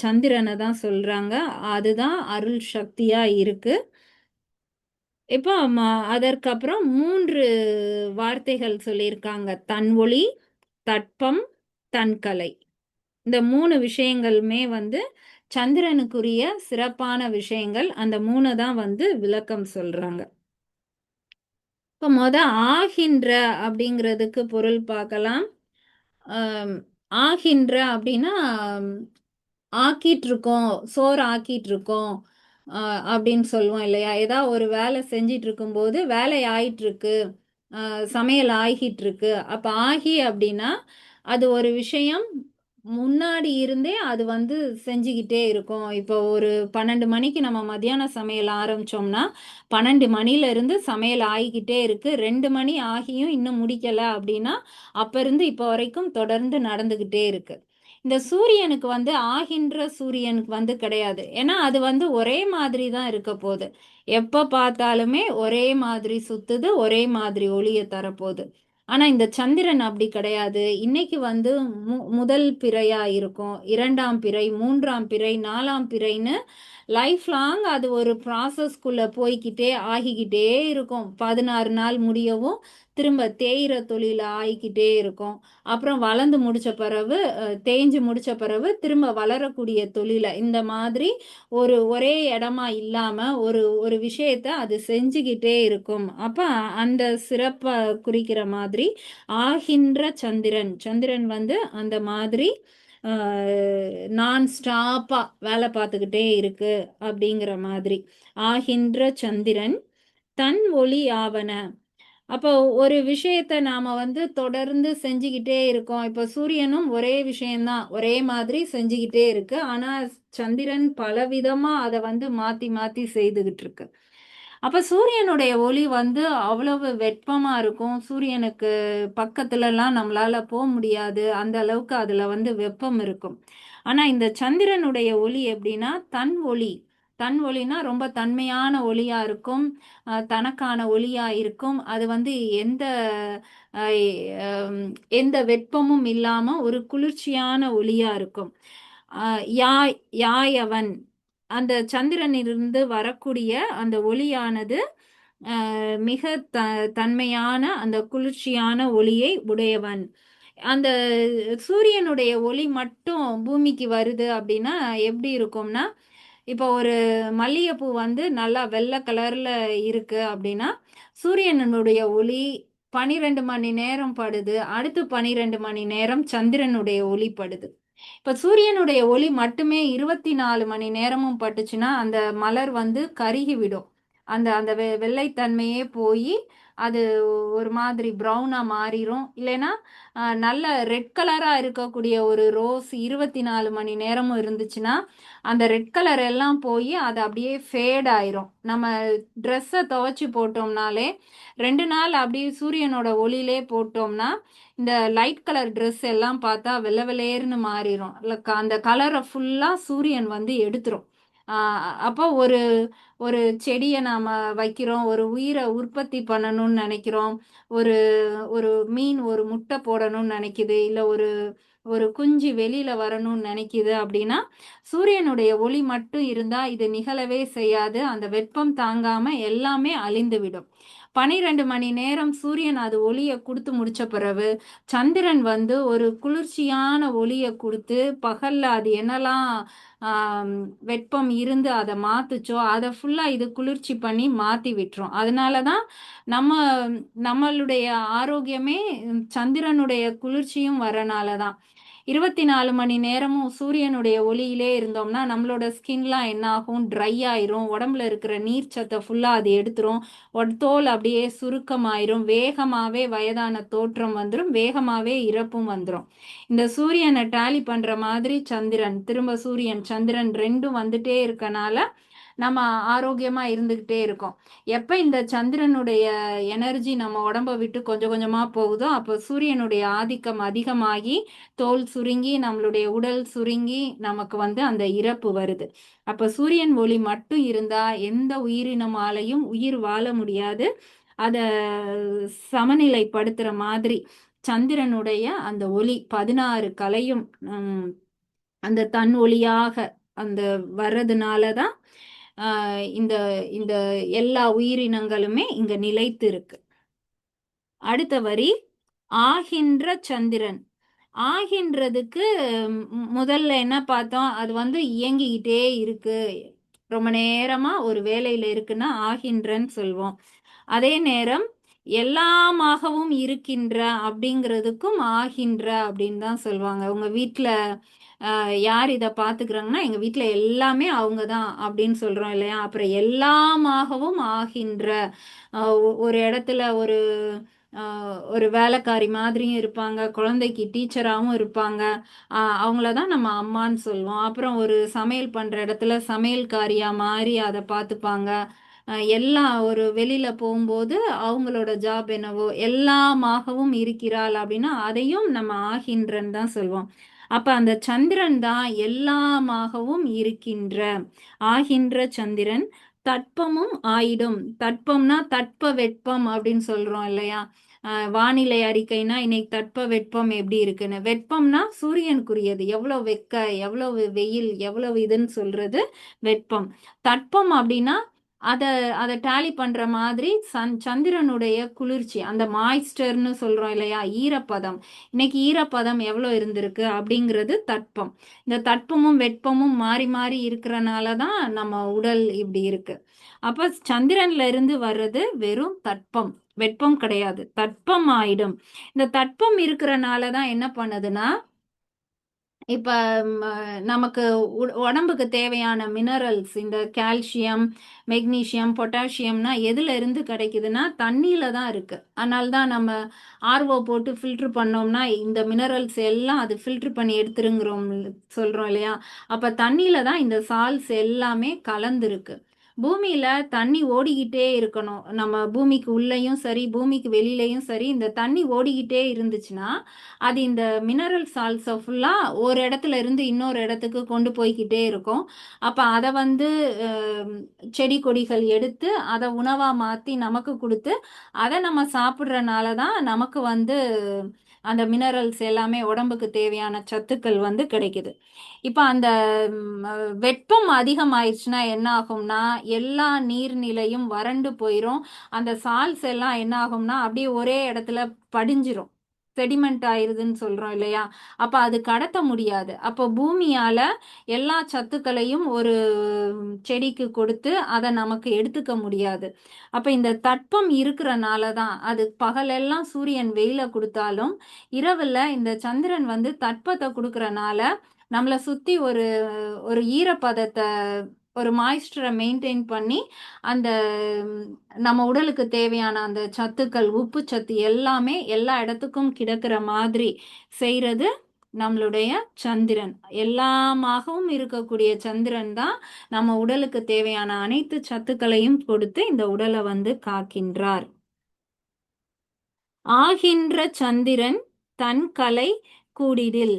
சந்திரனை தான் சொல்றாங்க. அதுதான் அருள் சக்தியா இருக்கு. இப்போ அதற்கப்புறம் 3 வார்த்தைகள் சொல்லியிருக்காங்க. தன் ஒளி, தட்பம், தன்கலை. இந்த 3 விஷயங்களுமே சந்திரனுக்குரிய சிறப்பான விஷயங்கள். அந்த 3 தான் விளக்கம் சொல்றாங்க. இப்போ ஆகின்ற அப்படிங்கிறதுக்கு பொருள் பார்க்கலாம். ஆகின்ற அப்படின்னா ஆக்கிட்டு இருக்கோம், சோறு ஆக்கிட்டு இருக்கோம் அப்படின்னு சொல்லுவோம் இல்லையா? ஏதாவது ஒரு வேலை செஞ்சிட்டு இருக்கும்போது வேலை ஆயிட்டு இருக்கு, சமையல் ஆகிட்டு இருக்கு. அப்போ ஆகி அப்படின்னா அது ஒரு விஷயம் முன்னாடி இருந்தே அது செஞ்சுக்கிட்டே இருக்கும். இப்போ ஒரு 12 மணிக்கு நம்ம மத்தியான சமையல் ஆரம்பிச்சோம்னா 12 மணில இருந்து சமையல் ஆகிக்கிட்டே இருக்கு. 2 மணி ஆகியும் இன்னும் முடிக்கல அப்படின்னா அப்ப இருந்து இப்போ வரைக்கும் தொடர்ந்து நடந்துகிட்டே இருக்கு. இந்த சூரியனுக்கு ஆகின்ற சூரியனுக்கு கிடையாது. ஏன்னா அது ஒரே மாதிரி தான் இருக்க போகுது. எப்ப பார்த்தாலுமே ஒரே மாதிரி சுத்துது, ஒரே மாதிரி ஒளியை தரப்போகுது. ஆனா இந்த சந்திரன் அப்படி கிடையாது. இன்னைக்கு முதல் பிறையா இருக்கும், 2ஆம் பிறை, 3ஆம் பிறை, 4ஆம் பிறைன்னு லைஃப் லாங் அது ஒரு ப்ராசஸ்க்குள்ள போய்கிட்டே ஆகிக்கிட்டே இருக்கும். 16 நாள் முடியவும் திரும்ப தேயிற தொழில ஆகிக்கிட்டே இருக்கும். அப்புறம் வளர்ந்து முடிச்ச பிறகு தேஞ்சு முடிச்ச பிறகு திரும்ப வளரக்கூடிய தொழில இந்த மாதிரி ஒரே இடமா இல்லாம ஒரு விஷயத்த அது செஞ்சுக்கிட்டே இருக்கும். அப்ப அந்த சிறப்பை குறிக்கிற மாதிரி ஆகின்ற சந்திரன், சந்திரன் அந்த மாதிரி நான் ஸ்டாப்பா வேலை பார்த்துக்கிட்டே இருக்கு அப்படிங்கிற மாதிரி. ஆகின்ற சந்திரன் தன் ஒளி ஆவன. அப்போ ஒரு விஷயத்த நாம தொடர்ந்து செஞ்சுக்கிட்டே இருக்கோம். இப்போ சூரியனும் ஒரே விஷயம்தான், ஒரே மாதிரி செஞ்சுக்கிட்டே இருக்கு. ஆனா சந்திரன் பலவிதமா அதை மாத்தி மாத்தி செய்துகிட்டு இருக்கு. அப்ப சூரியனுடைய ஒளி அவ்வளவு வெப்பமா இருக்கும். சூரியனுக்கு பக்கத்துலலாம் நம்மளால போக முடியாது. அந்த அளவுக்கு அதுல வெப்பம் இருக்கும். ஆனா இந்த சந்திரனுடைய ஒளி எப்படின்னா தன் ஒளி. தன் ஒளினா ரொம்ப தன்மையான ஒளியா இருக்கும், தனக்கான ஒளியா இருக்கும். அது எந்த எந்த வெப்பமும் இல்லாம ஒரு குளிர்ச்சியான ஒளியா இருக்கும். யாயவன் அந்த சந்திரனிலிருந்து வரக்கூடிய அந்த ஒளியானது மிக தன்மையான அந்த குளிர்ச்சியான ஒளியை உடையவன். அந்த சூரியனுடைய ஒளி மட்டும் பூமிக்கு வருது அப்படின்னா எப்படி இருக்கும்னா, இப்போ ஒரு மல்லிகைப்பூ நல்லா வெள்ளை கலர்ல இருக்கு அப்படின்னா சூரியனுடைய ஒளி 12 மணி நேரம் படுது, அடுத்து 12 மணி நேரம் சந்திரனுடைய ஒளி படுது. இப்ப சூரியனுடைய ஒளி மட்டுமே 24 மணி நேரமும் பட்டுச்சுன்னா அந்த மலர் கருகி விடும். அந்த அந்த வெள்ளைத்தன்மையே போய் அது ஒரு மாதிரி ப்ரௌனா மாறிடும். இல்லைன்னா நல்ல ரெட் கலரா இருக்கக்கூடிய ஒரு ரோஸ் 24 மணி நேரமும் இருந்துச்சுன்னா அந்த ரெட் கலர் எல்லாம் போய் அது அப்படியே ஃபேட் ஆயிரும். நம்ம ட்ரெஸ்ஸை துவைச்சி போட்டோம்னாலே 2 நாள் அப்படியே சூரியனோட ஒளியிலே போட்டோம்னா இந்த லைட் கலர் ட்ரெஸ் எல்லாம் பார்த்தா வெள்ளை வெள்ளையர்னு மாறிடும். அந்த கலரை ஃபுல்லா சூரியன் எடுத்துரும். அப்போ ஒரு ஒரு செடியை நாம வைக்கிறோம், ஒரு உயிரை உற்பத்தி பண்ணணும்னு நினைக்கிறோம், ஒரு ஒரு மீன் ஒரு முட்டை போடணும்னு நினைக்குது, இல்லை ஒரு ஒரு குஞ்சு வெளியில வரணும்னு நினைக்குது அப்படின்னா சூரியனுடைய ஒளி மட்டும் இருந்தா இது நிகழவே செய்யாது. அந்த வெப்பம் தாங்காம எல்லாமே அழிந்து விடும். 12 மணி நேரம் சூரியன் அது ஒளியை கொடுத்து முடிச்ச பிறகு சந்திரன் ஒரு குளிர்ச்சியான ஒளியை கொடுத்து பகல்ல அது என்னெல்லாம் வெப்பம் இருந்து அதை மாத்துச்சோ அதை ஃபுல்லா இது குளிர்ச்சி பண்ணி மாத்தி விட்டுரும். அதனாலதான் நம்ம நம்மளுடைய ஆரோக்கியமே சந்திரனுடைய குளிர்ச்சியும் வரனாலதான். 24 மணி நேரமும் சூரியனுடைய ஒளியிலே இருந்தோம்னா நம்மளோட ஸ்கின்லாம் என்ன ஆகும், ட்ரை ஆயிரும். உடம்புல இருக்கிற நீர் சத்தை ஃபுல்லா அது எடுத்துரும். தோல் அப்படியே சுருக்கமாயிரும். வேகமாவே வயதான தோற்றம் வந்துடும். வேகமாவே இறப்பும் வந்துடும். இந்த சூரியனை டேலி பண்ற மாதிரி சந்திரன், திரும்ப சூரியன் சந்திரன் ரெண்டும் வந்துட்டே இருக்கனால நம்ம ஆரோக்கியமா இருந்துகிட்டே இருக்கோம். எப்ப இந்த சந்திரனுடைய எனர்ஜி நம்ம உடம்ப விட்டு கொஞ்சம் கொஞ்சமா போகுதோ அப்போ சூரியனுடைய ஆதிக்கம் அதிகமாகி தோல் சுருங்கி நம்மளுடைய உடல் சுருங்கி நமக்கு அந்த இறப்பு வருது. அப்ப சூரியன் ஒளி மட்டும் இருந்தா எந்த உயிரினமாலையும் உயிர் வாழ முடியாது. அத சமநிலைப்படுத்துற மாதிரி சந்திரனுடைய அந்த ஒளி 16 கலையும் அந்த தன் ஒளியாக அந்த வர்றதுனாலதான் இந்த இந்த எல்லா உயிரினங்களுமே இங்க நிலைத்து இருக்கு. அடுத்த வரி, ஆகின்ற சந்திரன். ஆகின்றதுக்கு முதல்ல என்ன பார்த்தோம், அது இயங்கிக்கிட்டே இருக்கு, ரொம்ப நேரமா ஒரு வேலையில இருக்குன்னா ஆகின்றன்னு சொல்வோம். அதே நேரம் எல்லாமாகவும் இருக்கின்ற அப்படிங்கிறதுக்கும் ஆகின்ற அப்படின்னு தான் சொல்லுவாங்க. உங்க வீட்டுல யார் இதை பார்த்துக்கிறாங்கன்னா எங்க வீட்டுல எல்லாமே அவங்க தான் அப்படின்னு சொல்றோம் இல்லையா. அப்புறம் எல்லாமாகவும் ஆகின்ற ஒரு இடத்துல ஒரு வேலைக்காரி மாதிரியும் இருப்பாங்க, குழந்தைக்கு டீச்சராகவும் இருப்பாங்க. அவங்களதான் நம்ம அம்மான்னு சொல்லுவோம். அப்புறம் ஒரு சமையல் பண்ற இடத்துல சமையல்காரியா மாறி அதை பார்த்துப்பாங்க. எல்லாம் ஒரு வெளியில போகும்போது அவங்களோட ஜாப் என்னவோ எல்லாமாகவும் இருக்கிறாள் அப்படின்னா அதையும் நம்ம ஆகின்றன்னு தான் சொல்லுவோம். அப்ப அந்த சந்திரன் தான் எல்லாமாகவும் இருக்கின்ற ஆகின்ற சந்திரன். தட்பமும் ஆயிடும். தட்பம்னா தட்ப வெப்பம் அப்படின்னு சொல்றோம் இல்லையா. வானிலை அறிக்கைனா இன்னைக்கு தட்ப வெப்பம் எப்படி இருக்குன்னு. வெப்பம்னா சூரியனுக்குரியது, எவ்வளவு வெக்க, எவ்வளவு வெயில், எவ்வளவு இதுன்னு சொல்றது வெப்பம். தட்பம் அப்படின்னா அத அதை டேலி பண்ற மாதிரி சந்திரனுடைய குளிர்ச்சி, அந்த மாய்ஸ்டர்னு சொல்றோம் இல்லையா, ஈரப்பதம். இன்னைக்கு ஈரப்பதம் எவ்வளவு இருந்திருக்கு அப்படிங்கிறது தட்பம். இந்த தட்பமும் வெப்பமும் மாறி மாறி இருக்கிறனாலதான் நம்ம உடல் இப்படி இருக்கு. அப்ப சந்திரன்ல இருந்து வர்றது வெறும் தட்பம், வெப்பம் கிடையாது, தட்பம் ஆயிடும். இந்த தட்பம் இருக்கிறனாலதான் என்ன பண்ணுதுன்னா இப்ப நமக்கு உடம்புக்கு தேவையான மினரல்ஸ், இந்த கால்சியம், மெக்னீசியம், பொட்டாசியம்னா எதுல இருந்து கிடைக்குதுன்னா தண்ணியில தான் இருக்கு. அதனால்தான் நம்ம ஆர்ஓ போட்டு ஃபில்டர் பண்ணோம்னா இந்த மினரல்ஸ் எல்லாம் அது ஃபில்டர் பண்ணி எடுத்துருங்கிறோம் சொல்றோம் இல்லையா. அப்ப தண்ணியில தான் இந்த சால்ஸ் எல்லாமே கலந்துருக்கு. பூமியில தண்ணி ஓடிக்கிட்டே இருக்கணும். நம்ம பூமிக்கு உள்ளேயும் சரி பூமிக்கு வெளியிலையும் சரி இந்த தண்ணி ஓடிக்கிட்டே இருந்துச்சுன்னா அது இந்த மினரல் சால்ஸை ஃபுல்லா ஒரு இடத்துல இருந்து இன்னொரு இடத்துக்கு கொண்டு போய்கிட்டே இருக்கும். அப்ப அதை செடி கொடிகள் எடுத்து அதை உணவா மாத்தி நமக்கு கொடுத்து அதை நம்ம சாப்பிட்றனால தான் நமக்கு அந்த மினரல்ஸ் எல்லாமே உடம்புக்கு தேவையான சத்துக்கள் கிடைக்குது. இப்ப அந்த வெப்பம் அதிகமாயிடுச்சுன்னா என்ன ஆகும்னா எல்லா நீர்நிலையும் வறண்டு போயிரும். அந்த சால்ஸ் எல்லாம் என்ன ஆகும்னா அப்படியே ஒரே இடத்துல படிஞ்சிரும், செடிமெண்ட் ஆயிருதுன்னு சொல்றோம் இல்லையா. அப்ப அது கடத்த முடியாது. அப்போ பூமியால எல்லா சத்துக்களையும் ஒரு செடிக்கு கொடுத்து அதை நமக்கு எடுத்துக்க முடியாது. அப்ப இந்த தட்பம் இருக்கிறனாலதான் அது பகலெல்லாம் சூரியன் வெயில கொடுத்தாலும் இரவுல இந்த சந்திரன் தட்பத்தை கொடுக்கறனால நம்மளை சுத்தி ஒரு ஒரு ஈரப்பதத்தை, ஒரு மாய்ஸ்டரை மெயின்டைன் பண்ணி அந்த நம்ம உடலுக்கு தேவையான அந்த சத்துக்கள், உப்பு சத்து எல்லாமே எல்லா இடத்துக்கும் கிடக்கிற மாதிரி செய்யறது நம்மளுடைய சந்திரன். எல்லாமாகவும் இருக்கக்கூடிய சந்திரன் தான் நம்ம உடலுக்கு தேவையான அனைத்து சத்துக்களையும் கொடுத்து இந்த உடலை காக்கின்றார். ஆகின்ற சந்திரன் தன் கலை கூடிடில்.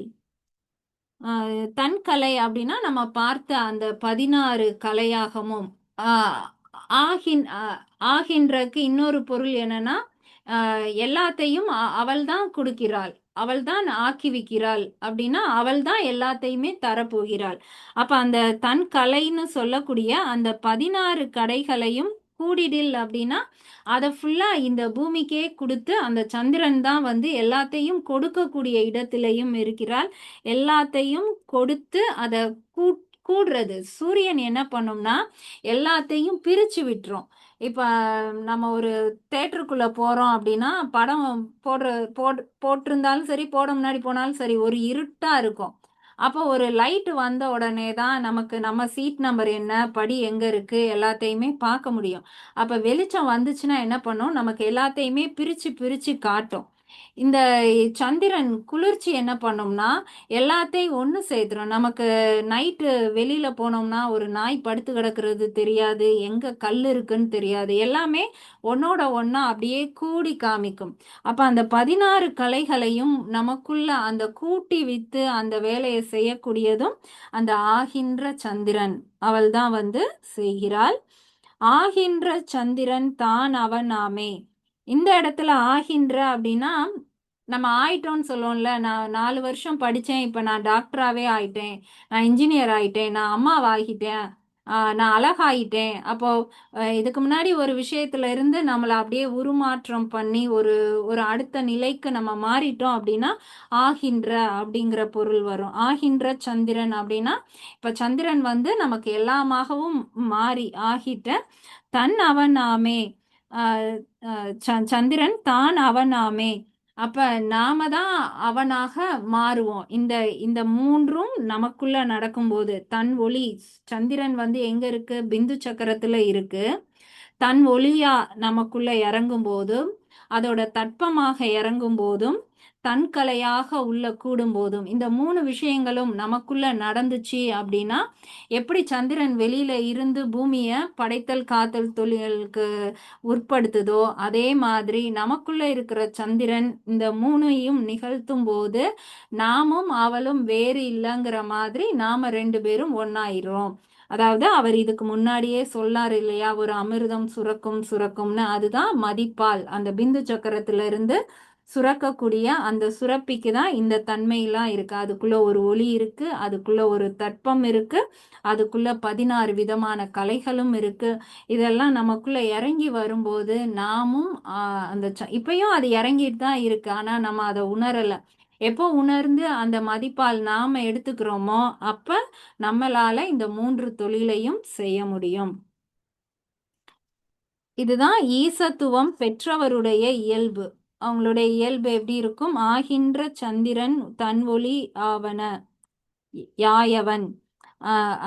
தன் கலை அப்படின்னா நம்ம பார்த்த அந்த 16 கலையாகமும் ஆகின்றக்கு இன்னொரு பொருள் என்னன்னா எல்லாத்தையும் அவள் தான் கொடுக்கிறாள், அவள் தான் ஆக்கிவிக்கிறாள் அப்படின்னா அவள் தான் எல்லாத்தையுமே தரப்போகிறாள். அப்ப அந்த தன் கலைன்னு சொல்லக்கூடிய அந்த 16 கடைகளையும் கூடிடில் அப்படின்னா அதை ஃபுல்லா இந்த பூமிக்கே கொடுத்து அந்த சந்திரன் தான் எல்லாத்தையும் கொடுக்கக்கூடிய இடத்திலையும் இருக்கிறாள். எல்லாத்தையும் கொடுத்து அதை கூடுறது. சூரியன் என்ன பண்ணும்னா எல்லாத்தையும் பிரிச்சு விட்டுரும். இப்ப நம்ம ஒரு தேட்டருக்குள்ள போறோம் அப்படின்னா படம் போட்டிருந்தாலும் சரி, போட முன்னாடி போனாலும் சரி, ஒரு இருட்டா இருக்கும். அப்போ ஒரு லைட் வந்த உடனே தான் நமக்கு நம்ம சீட் நம்பர் என்ன, படி எங்க இருக்கு, எல்லாத்தையுமே பார்க்க முடியும். அப்ப வெளிச்சம் வந்துச்சுன்னா என்ன பண்ணும், நமக்கு எல்லாத்தையுமே பிரிச்சு பிரிச்சு காட்டும். இந்த சந்திரன் குளிர்ச்சி என்ன பண்ணும்னா எல்லாத்தையும் ஒன்று சேர்த்துரும். நமக்கு நைட்டு வெளியில போனோம்னா ஒரு நாய் படுத்து கிடக்கிறது தெரியாது, எங்க கல் இருக்குன்னு தெரியாது, எல்லாமே ஒன்னோட ஒன்னா அப்படியே கூடி காமிக்கும். அப்ப அந்த 16 கலைகளையும் நமக்குள்ள அந்த கூட்டி வித்து அந்த வேலையை செய்யக்கூடியதும் அந்த ஆகின்ற சந்திரன் அவள் தான் செய்கிறாள். ஆகின்ற சந்திரன் தான் அவன் ஆமே. இந்த இடத்துல ஆகின்ற அப்படின்னா நம்ம ஆயிட்டோம்னு சொல்லுவோம்ல. நான் 4 வருஷம் படித்தேன், இப்போ நான் டாக்டராகவே ஆயிட்டேன், நான் இன்ஜினியர் ஆயிட்டேன், நான் அம்மாவாகிட்டேன், நான் அழகாயிட்டேன். அப்போ இதுக்கு முன்னாடி ஒரு விஷயத்துல இருந்து நம்மளை அப்படியே உருமாற்றம் பண்ணி ஒரு ஒரு அடுத்த நிலைக்கு நம்ம மாறிட்டோம் அப்படின்னா ஆகின்ற அப்படிங்கிற பொருள் வரும். ஆகின்ற சந்திரன் அப்படின்னா இப்ப சந்திரன் நமக்கு எல்லாமாகவும் மாறி ஆகிட்ட தன் அவனாமே. சந்திரன் தான் அவனாமே. அப்ப நாம தான் அவனாக மாறுவோம். இந்த இந்த மூன்றும் நமக்குள்ள நடக்கும்போது தன் ஒளி சந்திரன் எங்க இருக்கு, பிந்து சக்கரத்துல இருக்கு. தன் ஒளியா நமக்குள்ள இறங்கும் போதும், அதோட தட்பமாக இறங்கும் போதும், தன் கலையாக உள்ள கூடும் போதும், இந்த 3 விஷயங்களும் நமக்குள்ள நடந்துச்சு அப்படின்னா எப்படி சந்திரன் வெளியில இருந்து பூமிய படைத்தல் காத்தல் தொழில்களுக்கு உட்படுத்துதோ அதே மாதிரி நமக்குள்ள இருக்கிற சந்திரன் இந்த 3ஐயும் நிகழ்த்தும் போது நாமும் அவளும் வேறு இல்லைங்கிற மாதிரி நாம 2 பேரும் ஒன்னாயிரும். அதாவது அவர் இதுக்கு முன்னாடியே சொல்லாரு இல்லையா, ஒரு அமிர்தம் சுரக்கும் சுரக்கும்னு. அதுதான் மதிப்பால் அந்த பிந்து சக்கரத்துல இருந்து சுரக்கக்கூடிய அந்த சுரப்பிக்கு தான் இந்த தன்மையெல்லாம் இருக்கு. அதுக்குள்ள ஒரு ஒளி இருக்கு, அதுக்குள்ள ஒரு தட்பம் இருக்கு, அதுக்குள்ள 16 விதமான கலைகளும் இருக்கு. இதெல்லாம் நமக்குள்ள இறங்கி வரும்போது நாமும் அந்த இப்பயும் அது இறங்கிட்டு தான் இருக்கு, ஆனா நம்ம அதை உணரல. எப்போ உணர்ந்து அந்த மதிப்பால் நாம எடுத்துக்கிறோமோ அப்ப நம்மளால இந்த 3 தொழிலையும் செய்ய முடியும். இதுதான் ஈசத்துவம் பெற்றவருடைய இயல்பு. அவங்களுடைய இயல்பு எப்படி இருக்கும்? ஆகின்ற சந்திரன் தன் ஒளி ஆவன யாயவன்.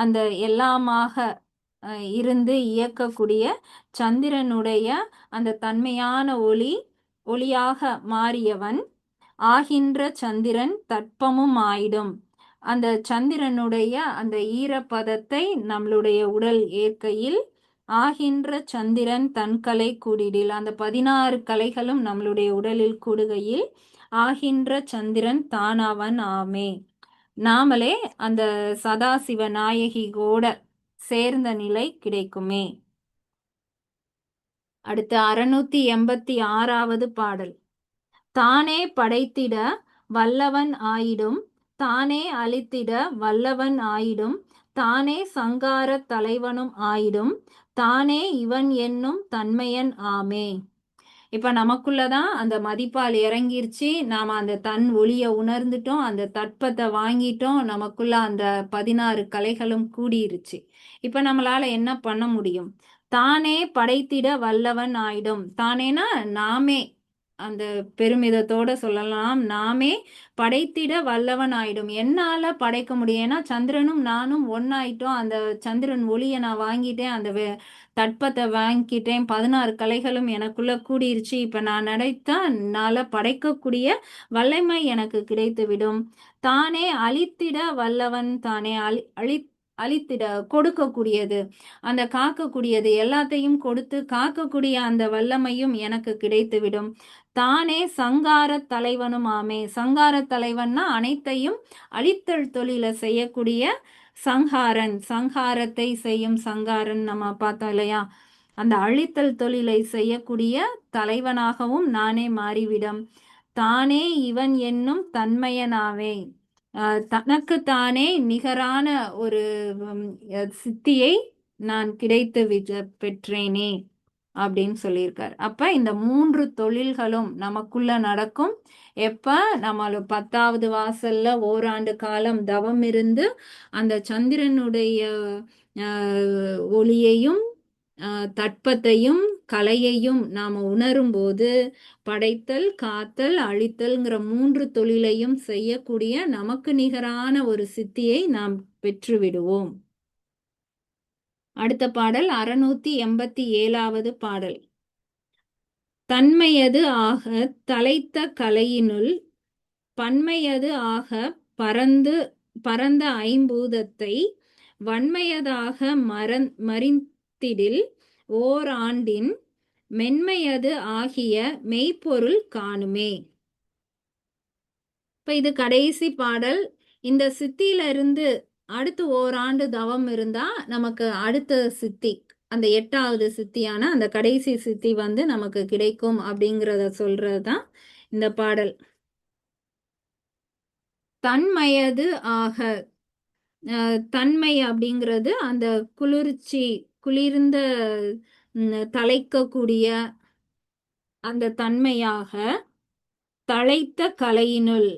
அந்த எல்லாமாக இருந்து இயக்கக்கூடிய சந்திரனுடைய அந்த தன்மையான ஒளியாக மாறியவன். ஆகின்ற சந்திரன் தட்பமும் ஆயிடும். அந்த சந்திரனுடைய அந்த ஈரப்பதத்தை நம்மளுடைய உடல் ஏற்கையில் ஆகின்ற சந்திரன் தன் கலை கூடிடில், அந்த 16 கலைகளும் நம்மளுடைய உடலில் கூடுகையில் ஆகின்ற சந்திரன் தானவன் ஆமே. நாமளே அந்த சதாசிவ நாயகியோட சேர்ந்த நிலை கிடைக்குமே. அடுத்து 686வது பாடல். தானே படைத்திட வல்லவன் ஆயிடும், தானே அழித்திட வல்லவன் ஆயிடும், தானே சங்கார தலைவனும் ஆயிடும், தானே இவன் என்னும் தன்மையன் ஆமே. இப்ப நமக்குள்ளதான் அந்த மதிப்பால் இறங்கிருச்சு. நாம அந்த தன் ஒளிய உணர்ந்துட்டோம், அந்த தட்பத்தை வாங்கிட்டோம், நமக்குள்ள அந்த 16 கலைகளும் கூடிருச்சு. இப்ப நம்மளால என்ன பண்ண முடியும்? தானே படைத்திட வல்லவன் ஆயிடும். தானேனா நாமே, அந்த பெருமிதத்தோட சொல்லலாம், நாமே படைத்திட வல்லவன் ஆயிடும். என்னால படைக்க முடியும், ஏன்னா சந்திரனும் நானும் ஒன்னாயிட்டோம். அந்த சந்திரன் ஒளியை நான் வாங்கிட்டேன், அந்த தட்பத்தை வாங்கிட்டேன், 16 கலைகளும் எனக்குள்ள கூடிருச்சு. இப்ப நான் நினைத்தா என்னால படைக்கக்கூடிய வல்லமை எனக்கு கிடைத்து விடும். தானே அழித்திட வல்லவன், தானே அழித்திட கொடுக்கக்கூடியது, அந்த காக்கக்கூடியது, எல்லாத்தையும் கொடுத்து காக்கக்கூடிய அந்த வல்லமையும் எனக்கு கிடைத்துவிடும். தானே சங்கார தலைவனும் ஆமே. சங்கார தலைவன்னா அனைத்தையும் அழித்தல் தொழிலை செய்யக்கூடிய சங்காரன். சங்காரத்தை செய்யும் சங்காரன் நம்ம பார்த்தோம் இல்லையா, அந்த அழித்தல் தொழிலை செய்யக்கூடிய தலைவனாகவும் நானே மாறிவிடும். தானே இவன் என்னும் தன்மையனாவே. தனக்கு தானே நிகரான ஒரு சித்தியை நான் கிடைத்து பெற்றேனே. அப்படின்னு சொல்லியிருக்காரு. அப்ப இந்த 3 தொழில்களும் நமக்குள்ள நடக்கும். எப்ப நம்மள 10வது வாசல்ல ஓராண்டு காலம் தவம் இருந்து அந்த சந்திரனுடைய ஒளியையும் தட்பத்தையும் கலையையும் நாம உணரும் போது படைத்தல், காத்தல், அழித்தல்ங்கிற 3 தொழிலையும் செய்யக்கூடிய நமக்கு நிகரான ஒரு சித்தியை நாம் பெற்று விடுவோம். அடுத்த பாடல் 687வது பாடல். தன்மையது ஆக தலைத்த கலையினுள் பன்மையது ஆக பரந்த ஐம்பூதத்தை வன்மையதாக மறித்திடில் ஓராண்டின் மென்மையது ஆகிய மெய்ப்பொருள் காணுமே. இப்ப இது கடைசி பாடல். இந்த சித்தியிலிருந்து அடுத்து ஓராண்டு தவம் இருந்தா நமக்கு அடுத்த சித்தி, அந்த 8வது சித்தியான அந்த கடைசி சித்தி வந்து நமக்கு கிடைக்கும் அப்படிங்கிறத சொல்றதுதான் இந்த பாடல். தன்மையது ஆக, தன்மை அப்படிங்கிறது அந்த குளிர்ச்சி, குளிர்ந்த தலைக்கக்கூடிய அந்த தன்மையாக தழைத்த கலையினுள்,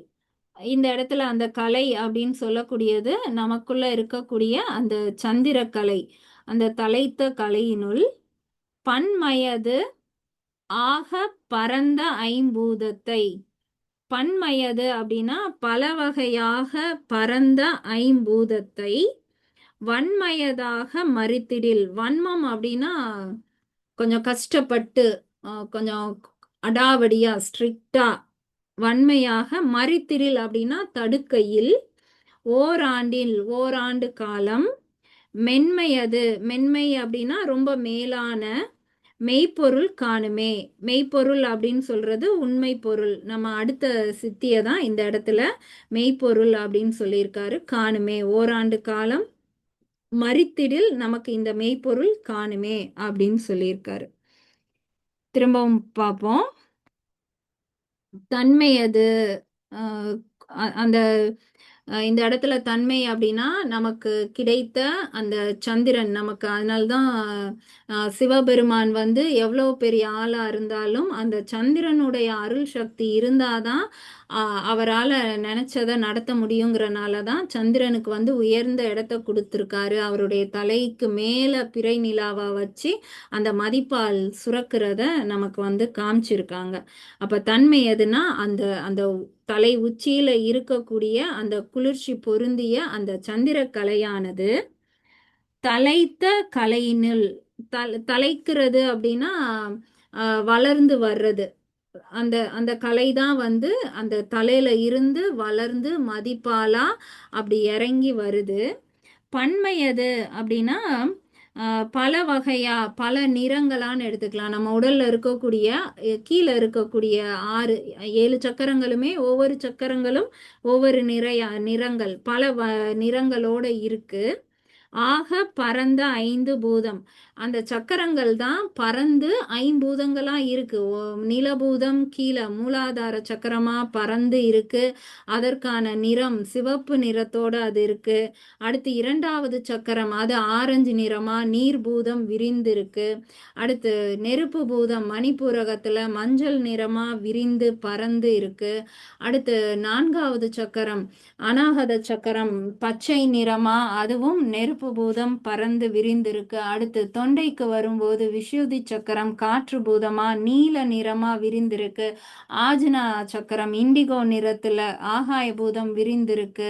இந்த இடத்துல அந்த கலை அப்படின்னு சொல்லக்கூடியது நமக்குள்ள இருக்கக்கூடிய அந்த சந்திரக்கலை, அந்த தழைத்த கலையினுள் பன்மயது ஆக பரந்த ஐம்பூதத்தை. பன்மயது அப்படின்னா பல வகையாக பரந்த ஐம்பூதத்தை வன்மயதாக மறித்திடில். வன்மம் அப்படின்னா கொஞ்சம் கஷ்டப்பட்டு, கொஞ்சம் அடாவடியா, ஸ்ட்ரிக்டா, வன்மையாக. மறித்திடில் அப்படின்னா தடுக்கையில். ஓராண்டு காலம். மென்மையது, மென்மை அப்படின்னா ரொம்ப மேலான. மெய்ப்பொருள் காணுமே. மெய்ப்பொருள் அப்படின்னு சொல்றது உண்மை பொருள். நம்ம அடுத்த சித்தியை தான் இந்த இடத்துல மெய்ப்பொருள் அப்படின்னு சொல்லியிருக்காரு. காணுமே, ஓராண்டு காலம் மறித்திடில் நமக்கு இந்த மெய்ப்பொருள் காணுமே அப்படின்னு சொல்லியிருக்காரு. திரும்பவும் பார்ப்போம். தன்மை அது, அந்த இந்த இடத்துல தன்மை அப்படின்னா நமக்கு கிடைத்த அந்த சந்திரன் நமக்கு. அதனால்தான் சிவபெருமான் வந்து எவ்வளோ பெரிய ஆளா இருந்தாலும் அந்த சந்திரனுடைய அருள் சக்தி இருந்தாதான் அவரால் நினைச்சதை நடத்த முடியுங்கிறனால தான் சந்திரனுக்கு வந்து உயர்ந்த இடத்த கொடுத்துருக்காரு. அவருடைய தலைக்கு மேலே பிறை நிலாவா வச்சு அந்த மதிப்பால் சுரக்கிறத நமக்கு வந்து காமிச்சிருக்காங்க. அப்ப தன்மை எதுனா அந்த அந்த தலை உச்சியில இருக்கக்கூடிய அந்த குளிர்ச்சி பொருந்திய அந்த சந்திர கலையானது தலைத்த கலையினுள், தலைக்கிறது அப்படின்னா வளர்ந்து வர்றது. அந்த அந்த கலை தான் வந்து அந்த தலையில இருந்து வளர்ந்து மதிப்பாலா அப்படி இறங்கி வருது. பன்மையது அப்படின்னா பல வகையா, பல நிறங்களான்னு எடுத்துக்கலாம். நம்ம உடல்ல இருக்கக்கூடிய கீழே இருக்கக்கூடிய 7 சக்கரங்களுமே ஒவ்வொரு சக்கரங்களும் ஒவ்வொரு நிறங்கள், பல நிறங்களோட இருக்கு. ஆக பரந்த 5 பூதம். அந்த சக்கரங்கள் தான் பறந்து ஐம்பூதங்களா இருக்கு. நிலபூதம் கீழே மூலாதார சக்கரமா பறந்து இருக்கு. அதற்கான நிறம் சிவப்பு நிறத்தோட அது இருக்கு. அடுத்து 2வது சக்கரம், அது ஆரஞ்சு நிறமா நீர்பூதம் விரிந்து இருக்கு. அடுத்து நெருப்பு பூதம் மணிப்பூரகத்துல மஞ்சள் நிறமா விரிந்து பறந்து இருக்கு. அடுத்து 4வது சக்கரம் அநாகத சக்கரம் பச்சை நிறமா, அதுவும் நெருப்பு பூதம் பறந்து விரிந்திருக்கு. அடுத்து தொண்டைக்கு வரும்போது விசுதி சக்கரம் காற்று பூதமா நீல நிறமா விரிந்திருக்கு. ஆஜ்னா சக்கரம் இண்டிகோ நிறத்துல ஆகாய பூதம் விரிந்திருக்கு.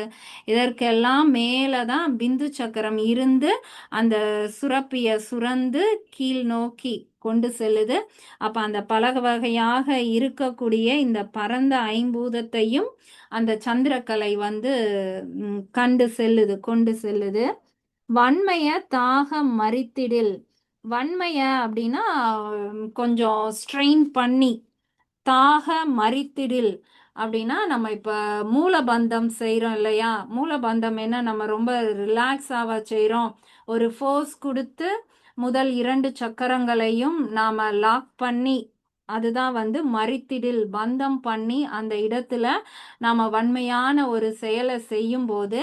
இதற்கெல்லாம் மேலதான் பிந்து சக்கரம் இருந்து அந்த சுரப்பிய சுரந்து கீழ் நோக்கி கொண்டு செல்லுது. அப்ப அந்த பல வகையாக இருக்கக்கூடிய இந்த பரந்த ஐம்பூதத்தையும் அந்த சந்திரக்கலை வந்து கொண்டு செல்லுது. வன்மைய தாக மறித்திடில். வன்மைய அப்படின்னா கொஞ்சம் ஸ்ட்ரெயின் பண்ணி. தாக மறித்திடில் அப்படின்னா நம்ம இப்ப மூலபந்தம் செய்யறோம் இல்லையா? மூலபந்தம் என்ன, நம்ம ரொம்ப ரிலாக்ஸாவா செய்யறோம். ஒரு ஃபோர்ஸ் கொடுத்து முதல் 2 சக்கரங்களையும் நாம லாக் பண்ணி அதுதான் வந்து மறித்திடில். பந்தம் பண்ணி அந்த இடத்துல நாம வன்மையான ஒரு செயலை செய்யும் போது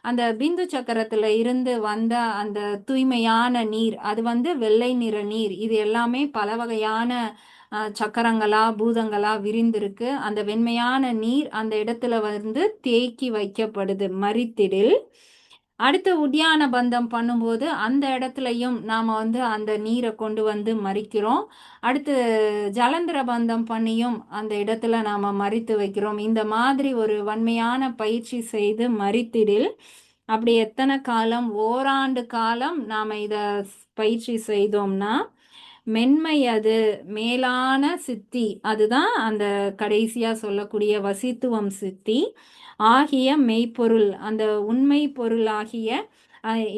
அந்த பிந்து சக்கரத்துல இருந்து வந்த அந்த தூய்மையான நீர், அது வந்து வெள்ளை நிற நீர். இது எல்லாமே பல வகையான சக்கரங்களா பூதங்களா விரிந்திருக்கு. அந்த வெண்மையான நீர் அந்த இடத்துல வந்து தேக்கி வைக்கப்படுது மறித்திடில். அடுத்து உத்தியான பந்தம் பண்ணும்போது அந்த இடத்துலையும் நாம வந்து அந்த நீரை கொண்டு வந்து மறிக்கிறோம். அடுத்து ஜலந்திர பந்தம் பண்ணியும் அந்த இடத்துல நாம மறித்து வைக்கிறோம். இந்த மாதிரி ஒரு வன்மையான பயிற்சி செய்து மறித்திடில். அப்படி எத்தனை காலம்? ஓராண்டு காலம் நாம இத பயிற்சி செய்தோம்னா மென்மை, அது மேலான சித்தி, அதுதான் அந்த கடைசியா சொல்லக்கூடிய வசித்துவம் சித்தி ஆகிய மெய்ப்பொருள், அந்த உண்மை பொருள் ஆகிய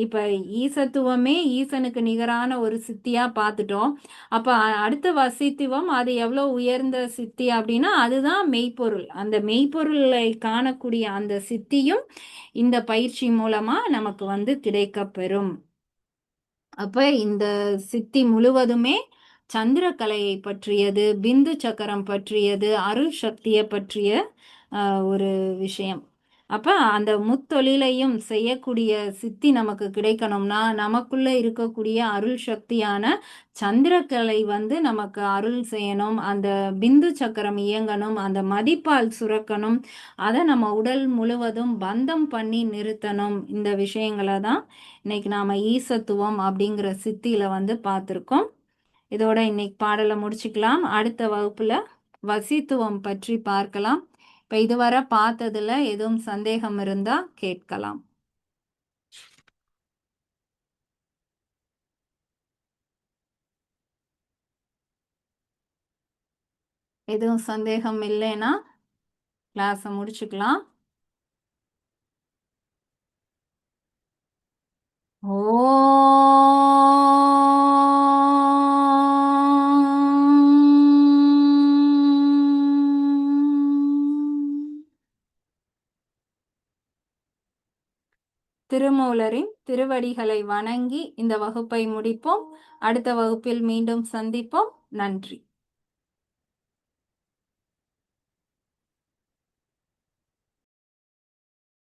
இப்ப ஈசத்துவமே ஈசனுக்கு நிகரான ஒரு சித்தியா பார்த்துட்டோம். அப்ப அடுத்த வசித்துவம் அது எவ்வளவு உயர்ந்த சித்தி அப்படின்னா அதுதான் மெய்ப்பொருள். அந்த மெய்ப்பொருளை காணக்கூடிய அந்த சித்தியும் இந்த பயிற்சி மூலமா நமக்கு வந்து கிடைக்கப்பெறும். அப்ப இந்த சித்தி முழுவதுமே சந்திரக்கலையை பற்றியது, பிந்து சக்கரம் பற்றியது, அருள் சக்தியை பற்றிய ஒரு விஷயம். அப்ப அந்த முத்தொழிலையும் செய்யக்கூடிய சித்தி நமக்கு கிடைக்கணும்னா நமக்குள்ள இருக்கக்கூடிய அருள் சக்தியான சந்திரக்கலை வந்து நமக்கு அருள் செய்யணும். அந்த பிந்து சக்கரம் இயங்கணும், அந்த மதிப்பால் சுரக்கணும், அதை நம்ம உடல் முழுவதும் பந்தம் பண்ணி நிறுத்தணும். இந்த விஷயங்களை தான் இன்னைக்கு நாம ஈசத்துவம் அப்படிங்கிற சித்தியில வந்து பார்த்துருக்கோம். இதோட இன்னைக்கு பாடலை முடிச்சுக்கலாம். அடுத்த வகுப்புல வசித்துவம் பற்றி பார்க்கலாம். இப்ப இதுவரை பார்த்ததுல எதுவும் சந்தேகம் இருந்தா கேட்கலாம். எதுவும் சந்தேகம் இல்லைன்னா கிளாஸை முடிச்சுக்கலாம். திருமூலரின் திருவடிகளை வணங்கி இந்த வகுப்பை முடிப்போம். அடுத்த வகுப்பில் மீண்டும் சந்திப்போம். நன்றி.